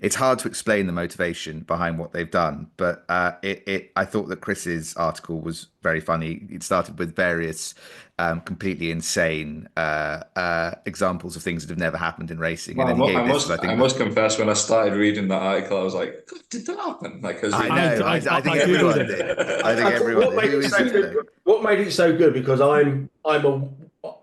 it's hard to explain the motivation behind what they've done. But I thought that Chris's article was very funny. It started with various completely insane examples of things that have never happened in racing. Well, and then I must confess, when I started reading that article, I was like, God, did that happen? Like, I know. I think everyone did. I think everyone did. What made it so good? Because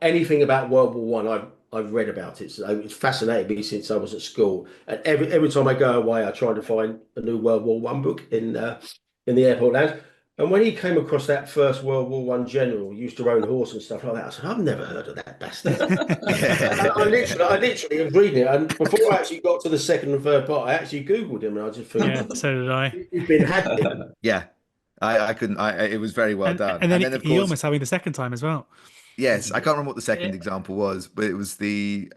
anything about World War One, I've read about it. So it's fascinated me since I was at school. And every time I go away, I try to find a new World War One book in the airport lounge. And when he came across that first World War One general who used to own a horse and stuff like that, I said, I've never heard of that bastard. I literally was reading it, and before I actually got to the second and third part, I actually Googled him, and I just thought, yeah, so did I. He's been had. Yeah, I couldn't. It was very well done. And then of course, he almost having the second time as well. Yes, I can't remember what the second example was, but it was the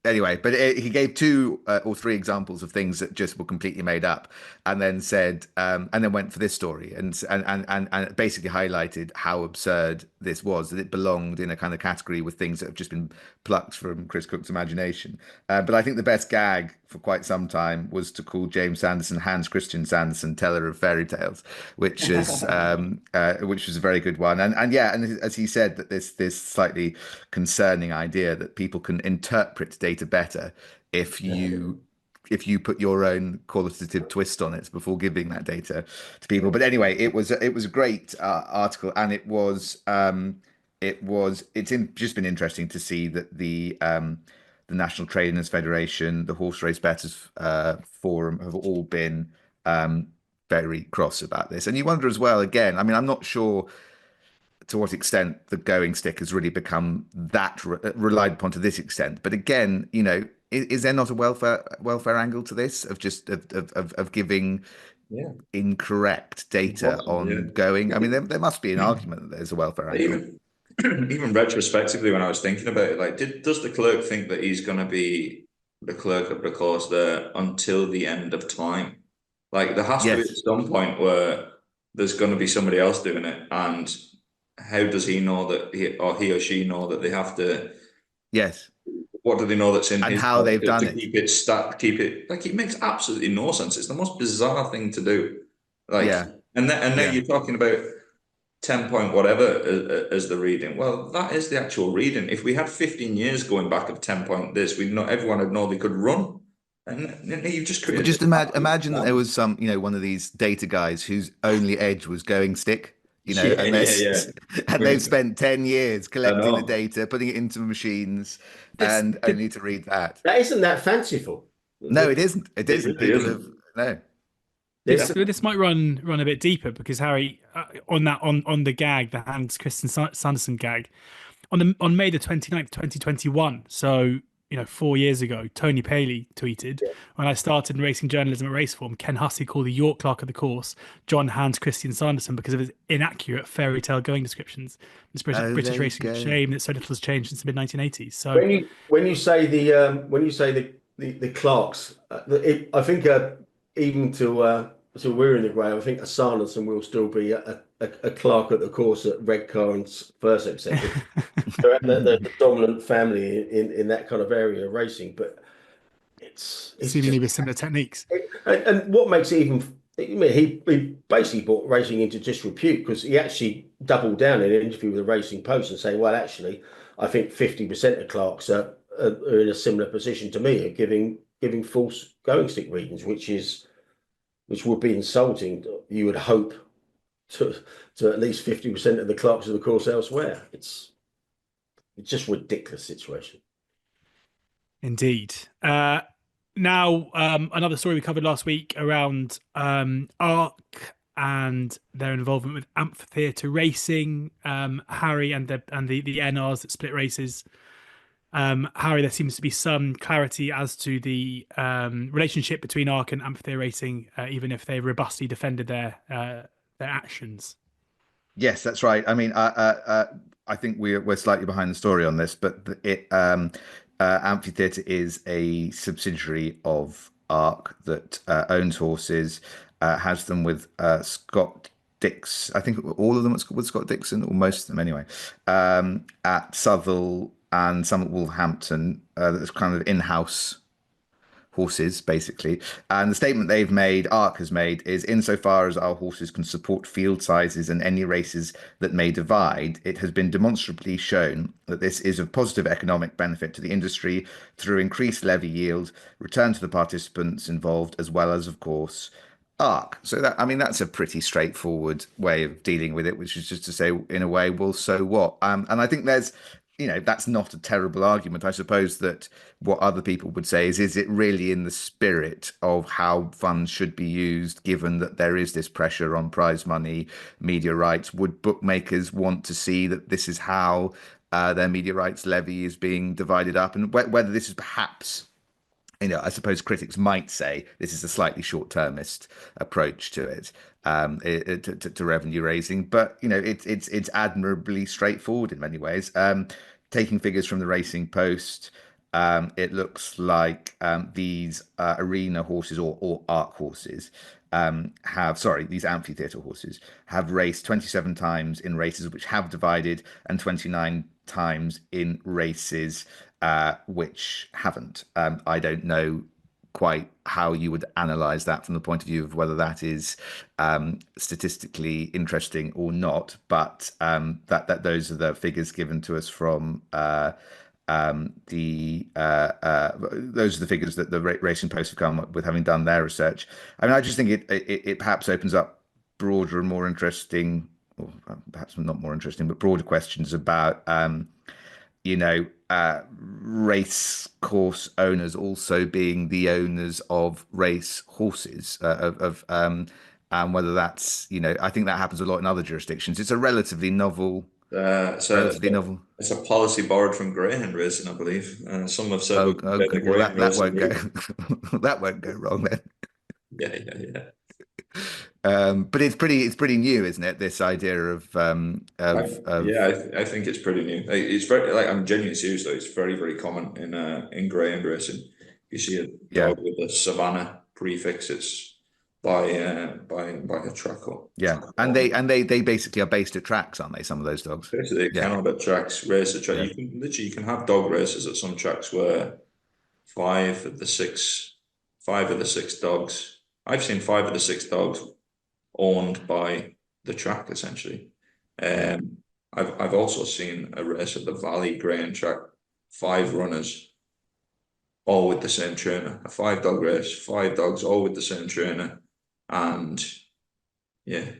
anyway. But he gave 2 or 3 examples of things that just were completely made up, and then said, and then went for this story, and basically highlighted how absurd this was, that it belonged in a kind of category with things that have just been plucked from Chris Cook's imagination. But I think the best gag for quite some time was to call James Sanderson Hans Christian Sanderson, teller of fairy tales, which was a very good one. And as he said, that this slightly concerning idea that people can interpret data better if you put your own qualitative twist on it before giving that data to people. But anyway, it was a great article, and just been interesting to see that the National Trainers Federation, the Horse Race Bettors Forum have all been very cross about this. And you wonder as well, again, I mean, I'm not sure to what extent the going stick has really become that relied upon to this extent. But again, is there not a welfare angle to this of just of giving incorrect data on going? I mean, there must be an argument that there's a welfare angle. Even retrospectively, when I was thinking about it, like, does the clerk think that he's going to be the clerk of the course there until the end of time? Like, there has to be at some point where there's going to be somebody else doing it, and how does he know that he or she know that they have to? Yes. What do they know that's in and his how they've done it? Keep it like, it makes absolutely no sense. It's the most bizarre thing to do. Like, and now you're talking about 10 point whatever as the reading. Well, that is the actual reading. If we had 15 years going back of 10 point this, everyone would know they could run. And you just created. Just imagine that there was some, one of these data guys whose only edge was going stick, and they've spent 10 years collecting the data, putting it into machines, and only to read that. That isn't that fanciful. No, it isn't. It isn't. No. This might run a bit deeper, because Harry, on the gag, the Hans Christian Sanderson gag, on May the 29th, 2021. So, 4 years ago, Tony Paley tweeted, when I started in racing journalism at Raceform, Ken Hussey called the York clerk of the course John Hans Christian Sanderson because of his inaccurate fairy tale going descriptions. This British racing is a shame that so little has changed since the mid 1980s. So when you say the clerks, I think even till we're in the grey, I think a Sanderson will still be a clerk at the course at Redcar and Thirsk, etc. They're the dominant family in that kind of area of racing, but it's seemingly with similar techniques. And what makes it even, I mean, he basically brought racing into disrepute because he actually doubled down in an interview with the Racing Post and saying, well, actually, I think 50% of clerks are in a similar position to me, of giving false going stick readings, which would be insulting. You would hope to at least 50% of the clerks of the course elsewhere. It's just a ridiculous situation. Indeed. Now, another story we covered last week around ARC and their involvement with Amphitheatre Racing, Harry and the NRs that split races. Harry, there seems to be some clarity as to the relationship between ARC and Amphitheatre Racing, even if they robustly defended their actions. Yes, that's right. I mean, I think we're slightly behind the story on this, but Amphitheatre is a subsidiary of ARC that owns horses, has them with Scott Dix. I think all of them with Scott Dixon, or most of them anyway, at Southwell and some at Wolverhampton. That's kind of in-house horses, basically. And the statement ARC has made, is insofar as our horses can support field sizes and any races that may divide, it has been demonstrably shown that this is of positive economic benefit to the industry through increased levy yield, return to the participants involved, as well as, of course, ARC. So that's a pretty straightforward way of dealing with it, which is just to say, in a way, well, so what? And I think that's not a terrible argument. I suppose that what other people would say is it really in the spirit of how funds should be used, given that there is this pressure on prize money, media rights? Would bookmakers want to see that this is how their media rights levy is being divided up? And whether this is perhaps, I suppose critics might say this is a slightly short-termist approach to it, to revenue raising, but it's admirably straightforward in many ways. Taking figures from the Racing Post, it looks like these arena horses or ARC horses these Amphitheatre horses have raced 27 times in races which have divided and 29 times in races which haven't. I don't know quite how you would analyze that from the point of view of whether that is statistically interesting or not, but that those are the figures given to us from those are the figures that the Racing Post have come up with, having done their research. I mean, I just think it perhaps opens up broader and more interesting, or perhaps not more interesting, but broader questions about race course owners also being the owners of race horses, and whether that's, I think that happens a lot in other jurisdictions. It's a relatively novel. It's a policy borrowed from greyhound racing, I believe. Some have said, that won't go. That won't go wrong then. Yeah. But it's pretty new, isn't it? This idea of I think it's pretty new. It's very, I'm genuinely serious though. It's very, very common in greyhound racing. You see a dog with a Savannah prefix. It's by a track or and they basically are based at tracks, aren't they? Some of those dogs. Basically, they cannot at tracks, race at tracks. You can have dog races at some tracks where five of the six dogs. I've seen 5 of the 6 dogs owned by the track, essentially. I've also seen a race at the Valley Greyhound track, 5 runners, all with the same trainer. A 5-dog race, 5 dogs, all with the same trainer, and it's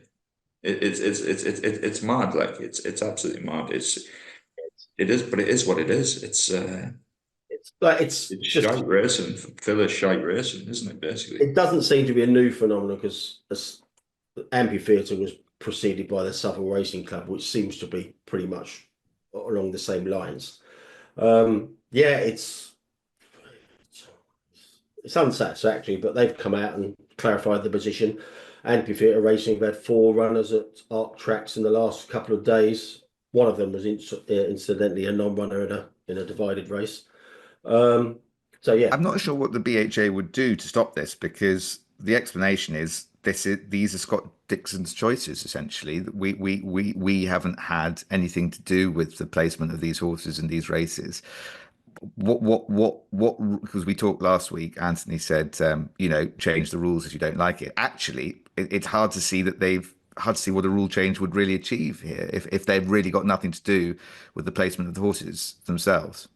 mad. Like it's absolutely mad. It is, but it is what it is. It's just shite racing, filler shite racing, isn't it? Basically, it doesn't seem to be a new phenomenon because Amphitheatre was preceded by the Southwell Racing Club, which seems to be pretty much along the same lines. Yeah, it's unsatisfactory, but they've come out and clarified the position. Amphitheatre Racing have had 4 runners at Arc tracks in the last couple of days. One of them was incidentally a non-runner in a divided race. So yeah, I'm not sure what the BHA would do to stop this, because the explanation is these are Scott Dixon's choices. Essentially, we haven't had anything to do with the placement of these horses in these races. What? Because we talked last week, Anthony said, change the rules if you don't like it. Actually, it's hard to see what a rule change would really achieve here if they've really got nothing to do with the placement of the horses themselves.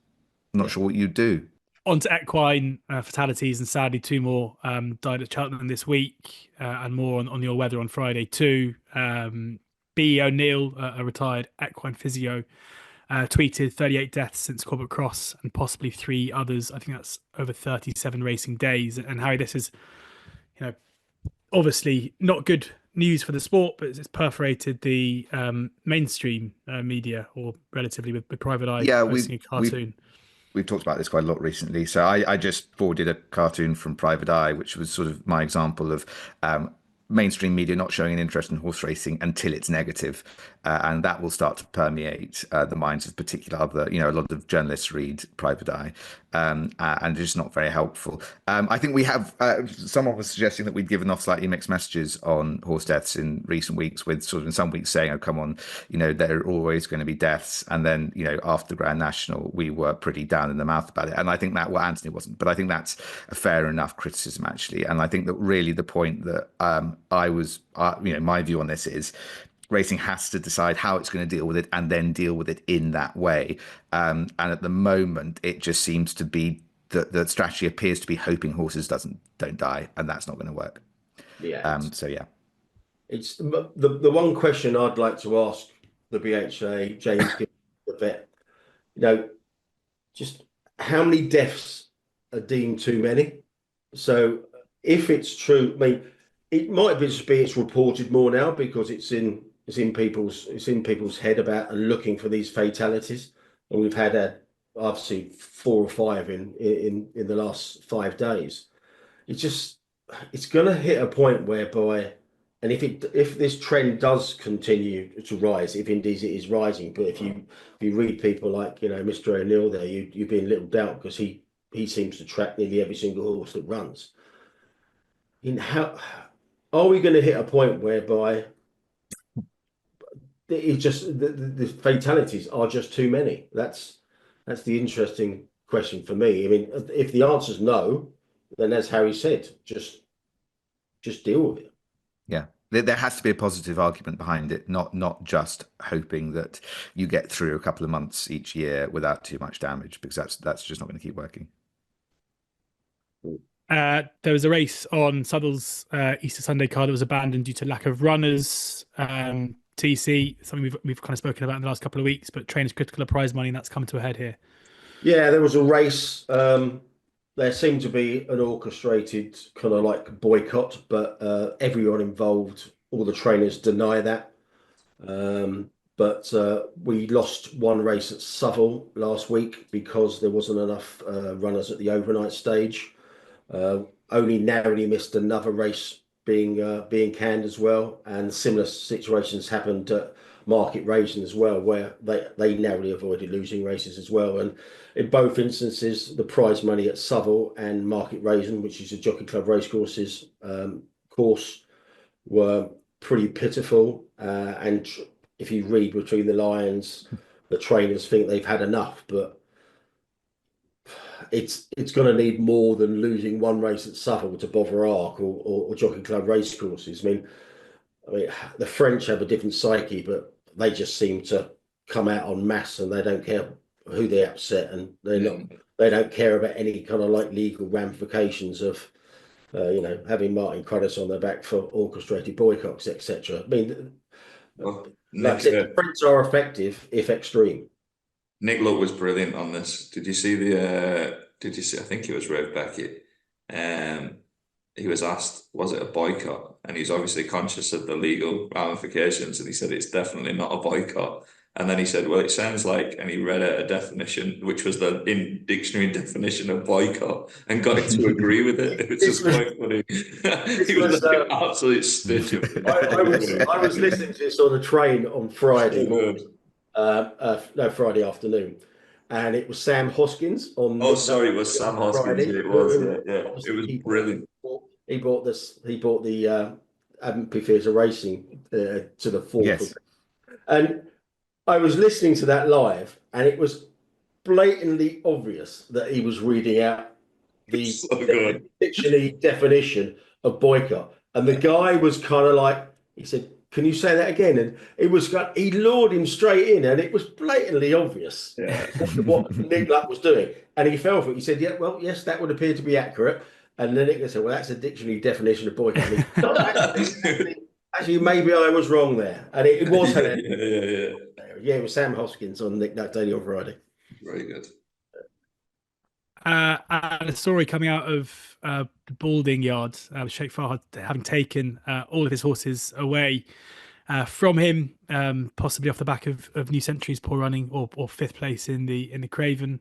I'm not sure what you'd do. On to equine fatalities, and sadly 2 more died at Cheltenham this week, and more on your weather on Friday too. B. O'Neill, a retired equine physio, tweeted 38 deaths since Corbett Cross, and possibly 3 others. I think that's over 37 racing days. And Harry, this is, obviously not good news for the sport, but it's perforated the mainstream media, or relatively with Private Eye posting a cartoon. We've talked about this quite a lot recently. So I just forwarded a cartoon from Private Eye, which was sort of my example of mainstream media not showing an interest in horse racing until it's negative, and that will start to permeate the minds of particular other, a lot of journalists read Private Eye, and it's just not very helpful. I think we have someone was suggesting that we'd given off slightly mixed messages on horse deaths in recent weeks, with sort of in some weeks saying, oh come on, there are always going to be deaths, and then after the Grand National we were pretty down in the mouth about it. And I think that, well, Anthony wasn't, but I think that's a fair enough criticism actually. And I think that really the point that my view on this is racing has to decide how it's going to deal with it, and then deal with it in that way. And at the moment, it just seems to be that the strategy appears to be hoping horses don't die, and that's not going to work. Yeah. So yeah, it's the one question I'd like to ask the BHA, James, the vet, just how many deaths are deemed too many? So if it's true, I mean, it might just be it's reported more now because it's in people's head about and looking for these fatalities, and we've had obviously 4 or 5 in the last 5 days. It's going to hit a point whereby, and if this trend does continue to rise, if indeed it is rising, but if you read people like Mr. O'Neill there, you'd be in little doubt, because he seems to track nearly every single horse that runs. How are we going to hit a point whereby the fatalities are just too many? That's the interesting question for me. I mean, if the answer is no, then as Harry said, just deal with it. Yeah, there has to be a positive argument behind it, not just hoping that you get through a couple of months each year without too much damage, because that's just not going to keep working. There was a race on Southwell's Easter Sunday card that was abandoned due to lack of runners. TC, something we've kind of spoken about in the last couple of weeks, but trainers critical of prize money, and that's come to a head here. Yeah, there was a race. There seemed to be an orchestrated kind of like boycott, but everyone involved, all the trainers, deny that. But we lost one race at Southwell last week because there wasn't enough runners at the overnight stage. Only narrowly missed another race being canned as well, and similar situations happened at Market Racing as well, where they narrowly avoided losing races as well. And in both instances, the prize money at Southwell and Market Racing, which is a Jockey Club racecourses course, were pretty pitiful. And if you read between the lines, the trainers think they've had enough, but it's going to need more than losing one race at Southwell to bother Arc or Jockey Club racecourses. I mean, the French have a different psyche, but they just seem to come out en masse, and they don't care who they upset, and they don't care about any kind of like legal ramifications of having Martin Cruddas on their back for orchestrated boycotts, etc. I mean, like I said, the French are effective if extreme. Nick Luck was brilliant on this. Did you see Did you see? I think it was Rev Beckett. He was asked, was it a boycott? And he's obviously conscious of the legal ramifications, and he said it's definitely not a boycott. And then he said, well, it sounds like, and he read out a definition, which was the in dictionary definition of boycott, and got him to agree with it. It was This just was quite funny. this He was was like an absolute stitch of I was listening to this on the train on Friday So morning, good. no, Friday afternoon, and it was Sam Hoskins on Oh, Nick sorry, it was Sam on Hoskins. Friday. Yeah, it was. Yeah, yeah. It Obviously was brilliant. he bought this. He bought the Amphitheatre Racing to the fourth, Yes. and I was listening to that live, and it was blatantly obvious that he was reading out the So good. dictionary definition of boycott. And the guy was kind of like, he said, "Can you say that again?" And he lured him straight in, and it was blatantly obvious Yeah. what Nick Luck was doing. And he fell for it. He said, "Yeah, well, yes, that would appear to be accurate." And then Nick said, "Well, that's a dictionary definition of boycott." I mean, no, actually, maybe I was wrong there. And it was hilarious. Yeah. Yeah, it was Sam Hoskins on Nick Luck Daily on Friday. Very good. And a story coming out of the Balding Yard, Sheikh Fahad having taken all of his horses away from him, possibly off the back of New Century's poor running or fifth place in the Craven,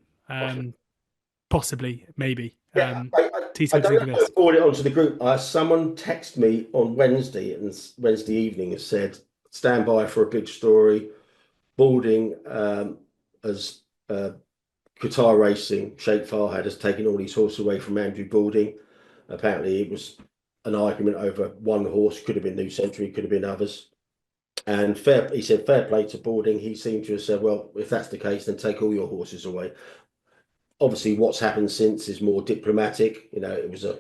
possibly, maybe. Yeah, TC, I what do you think don't know of if I this? forwarded it onto the group. Someone texted me on Wednesday evening and said, "Stand by for a big story. Balding as Qatar Racing, Sheikh Farhad has taken all these horses away from Andrew Balding. Apparently, it was an argument over one horse. Could have been New Century, could have been others. And he said, fair play to Balding. He seemed to have said, well, if that's the case, then take all your horses away. Obviously, what's happened since is more diplomatic. You know, it was a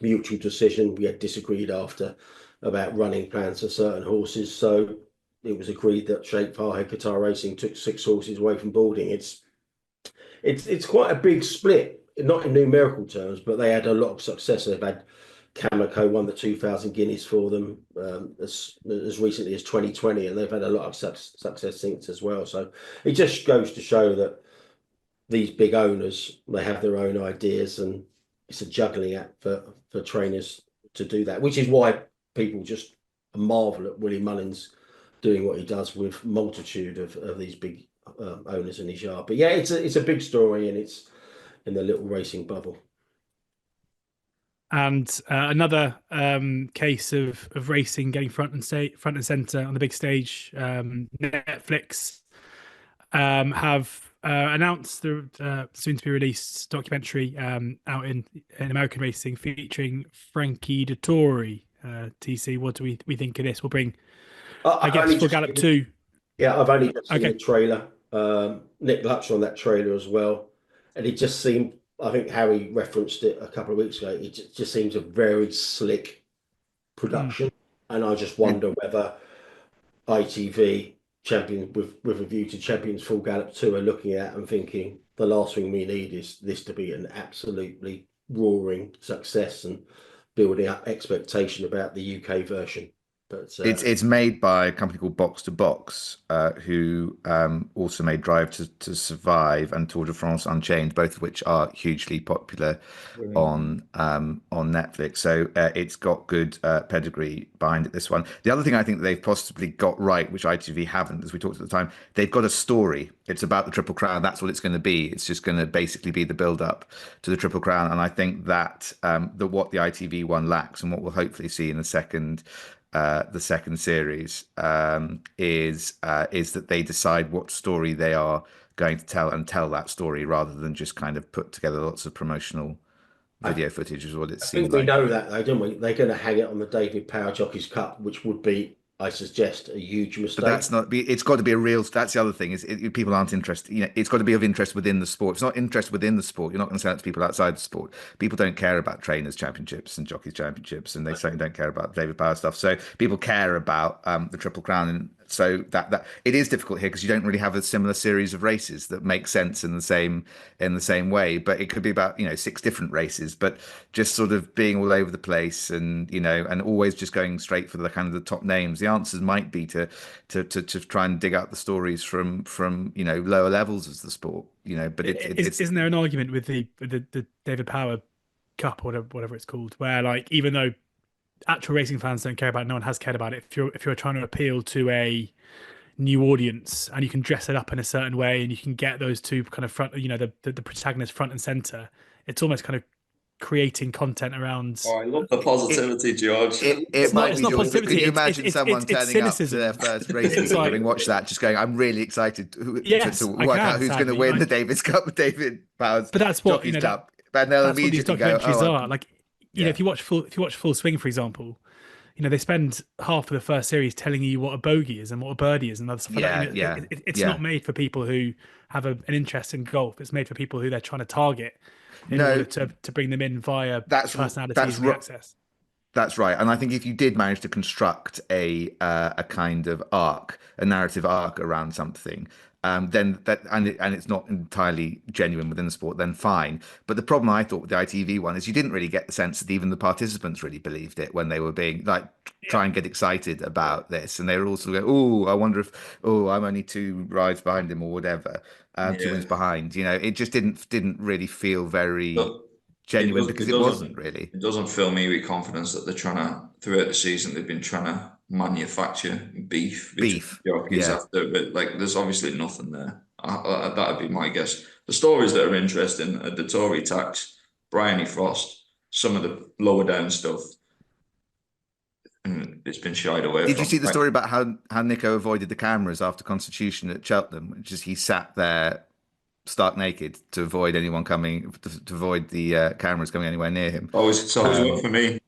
mutual decision. We had disagreed after about running plans for certain horses. So it was agreed that Sheikh Farhad Qatar Racing took 6 horses away from Balding. It's quite a big split, not in numerical terms, but they had a lot of success. They've had Cameco won the 2,000 guineas for them as recently as 2020, and they've had a lot of success since as well. So it just goes to show that these big owners, they have their own ideas, and it's a juggling act for trainers to do that, which is why people just marvel at Willie Mullins doing what he does with multitude of these big owners in his yard. But yeah, it's a big story, and it's in the little racing bubble. And another case of racing getting front and center on the big stage. Netflix have announced the soon to be released documentary out in American racing featuring Frankie Dettori. TC, what do we think of this? We'll bring, I guess, for Gallop 2. Yeah, I've only just seen the trailer. Nick Luck's on that trailer as well, and it just seemed, I think Harry referenced it a couple of weeks ago, it just seems a very slick production. And I just wonder whether ITV champion with a view to Champions Full Gallop 2 are looking at and thinking the last thing we need is this to be an absolutely roaring success and building up expectation about the UK version. But it's made by a company called Box to Box, who also made Drive to Survive and Tour de France Unchained, both of which are hugely popular on Netflix. So it's got good pedigree behind it, this one. The other thing I think that they've possibly got right, which ITV haven't, as we talked at the time, they've got a story. It's about the Triple Crown. That's what it's going to be. It's just going to basically be the build-up to the Triple Crown. And I think that what the ITV one lacks, and what we'll hopefully see in the second series is that they decide what story they are going to tell and tell that story rather than just kind of put together lots of promotional video footage is what it seems like. We know that though, don't we? They're going to hang it on the David Power Jockeys Cup, which would be, I suggest, a huge mistake. But that's not. It's got to be a real. That's the other thing is people aren't interested. You know, it's got to be of interest within the sport. If it's not interest within the sport, you're not going to sell it to people outside the sport. People don't care about trainers' championships and jockeys' championships, and they certainly don't care about David Power stuff. So people care about the Triple Crown, and so that it is difficult here because you don't really have a similar series of races that make sense in the same way. But it could be about 6 different races, but just sort of being all over the place, and and always just going straight for the kind of the top names. The answers might be to try and dig out the stories from lower levels of the sport. But isn't there an argument with the David Power Cup or whatever it's called, where like even though actual racing fans don't care about it, no one has cared about it. If you're trying to appeal to a new audience, and you can dress it up in a certain way, and you can get those two kind of front, the protagonist front and center. It's almost kind of creating content around. Oh, I love the positivity, George. It might it's be not George, but positivity. can you imagine someone it's turning up to cynicism. their first race It's week, like- having watched that, just going, "I'm really excited Yes, to I work can, out who's going to sadly. win the Davis Cup, David Powers, But that's what Jockey's Cup," and they'll that's what these immediately go, documentaries "Oh, are. Like, if you watch Full Swing, for example, they spend half of the first series telling you what a bogey is and what a birdie is and other stuff like that. It's not made for people who have an interest in golf. It's made for people who they're trying to target in order to bring them in via personalities and access. That's right, and I think if you did manage to construct a kind of arc, a narrative arc around something, then and it's not entirely genuine within the sport, then fine. But the problem I thought with the ITV one is you didn't really get the sense that even the participants really believed it when they were being try and get excited about this, and they were also going, "Oh, I wonder if I'm only 2 rides behind him or whatever, 2 wins behind." It just didn't really feel very genuine because it wasn't really. It doesn't fill me with confidence that they're trying to, throughout the season, they've been trying to manufacture beef after, but there's obviously nothing there. That'd be my guess. The stories that are interesting are the Tory tax, Bryony Frost, some of the lower down stuff, and it's been shied away from. Did you see the story about how Nico avoided the cameras after Constitution at Cheltenham? Just he sat there stark naked to avoid anyone coming, to avoid the cameras coming anywhere near him. It's always worked for me.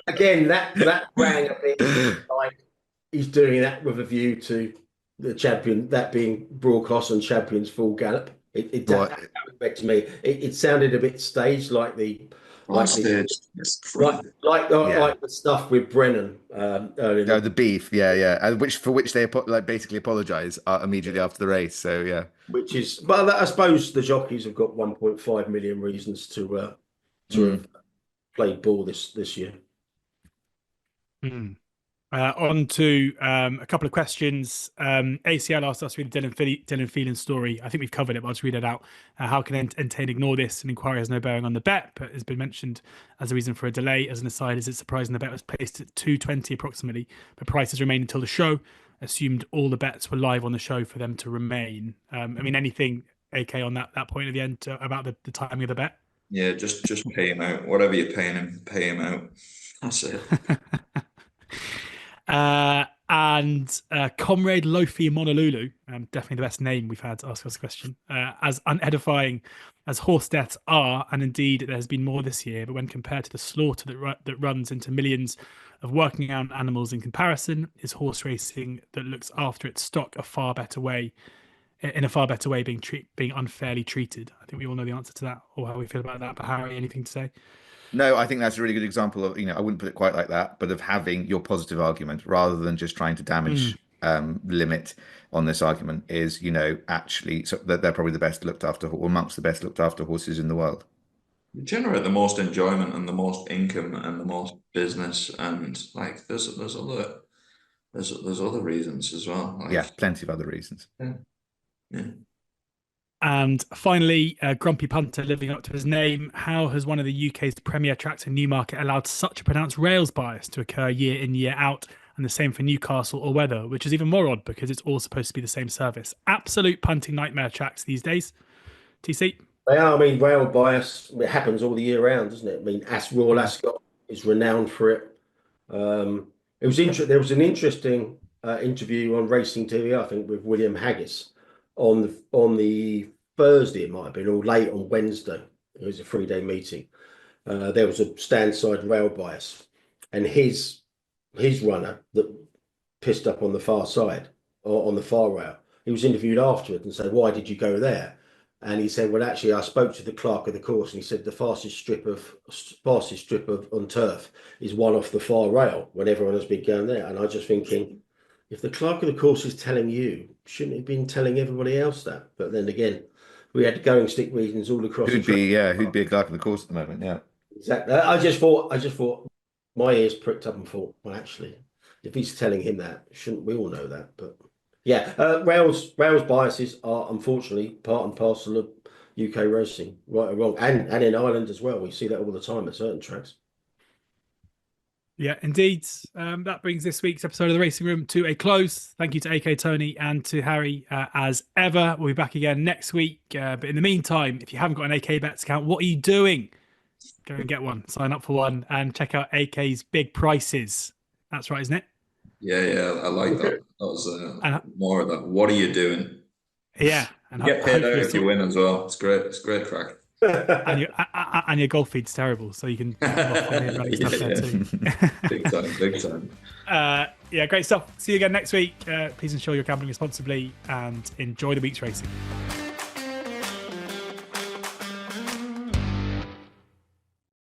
Again, that rang a bit like he's doing that with a view to the champion, that being broadcast on Champions Full Gallop. That affected me. It sounded a bit staged, like the stuff with Brennan earlier. The beef, and for which they basically apologise immediately after the race. So yeah, which is, but I suppose the jockeys have got 1.5 million reasons to have played ball this year. On to a couple of questions. ACL asked us to read the Dylan Phelan story. I think we've covered it, but I'll just read it out. How can Entain ignore this? An inquiry has no bearing on the bet, but has been mentioned as a reason for a delay. As an aside, is it surprising the bet was placed at 2:20 approximately, but prices remained until the show? Assumed all the bets were live on the show for them to remain. Anything, AK, on that point at the end about the timing of the bet? Yeah, just pay him out. Whatever you're paying him, pay him out. That's it. And Comrade Lofi Monolulu, definitely the best name we've had to ask us a question, as unedifying as horse deaths are, and indeed there has been more this year, but when compared to the slaughter that runs into millions of working animals in comparison, is horse racing that looks after its stock in a far better way being unfairly treated? I think we all know the answer to that, or how we feel about that. But Harry, anything to say? No, I think that's a really good example of, I wouldn't put it quite like that, but of having your positive argument rather than just trying to damage limit on this argument is, actually, so that they're probably the best looked after, or amongst the best looked after horses in the world. You generate the most enjoyment and the most income and the most business, and there's other reasons as well. Plenty of other reasons. Yeah. And finally, Grumpy Punter, living up to his name, how has one of the UK's premier tracks in Newmarket allowed such a pronounced rails bias to occur year in, year out, and the same for Newcastle or Weather, which is even more odd because it's all supposed to be the same service? Absolute punting nightmare tracks these days. TC? They are. Rail bias, it happens all the year round, doesn't it? Royal Ascot is renowned for it. There was an interesting interview on Racing TV, I think, with William Haggis on the Thursday, it might have been, or late on Wednesday. It was a 3-day meeting. There was a standside rail bias, and his runner that pissed up on the far side, or on the far rail, he was interviewed afterwards and said, "Why did you go there?" And he said, "Well, actually, I spoke to the clerk of the course, and he said the fastest strip of on turf is one off the far rail when everyone has been going there." And I was just thinking, if the clerk of the course is telling you, shouldn't he have been telling everybody else that? But then again, we had going stick reasons all across. Who'd be a clerk of the course at the moment? Yeah, exactly. I just thought my ears pricked up and thought, well, actually, if he's telling him that, shouldn't we all know that? But yeah, rails biases are unfortunately part and parcel of UK racing, right or wrong, and in Ireland as well. We see that all the time at certain tracks. Yeah, indeed. That brings this week's episode of the Racing Room to a close. Thank you to AK Tony and to Harry as ever. We'll be back again next week. But in the meantime, if you haven't got an AK Bets account, what are you doing? Go and get one. Sign up for one and check out AK's big prices. That's right, isn't it? Yeah, I like that. That was more of that. What are you doing? Yeah. And you get paid out if you win as well. It's great. It's great crack. And your golf feed's terrible, so you can stuff there too. Big time. Yeah, great stuff. See you again next week. Please ensure you're gambling responsibly and enjoy the week's racing.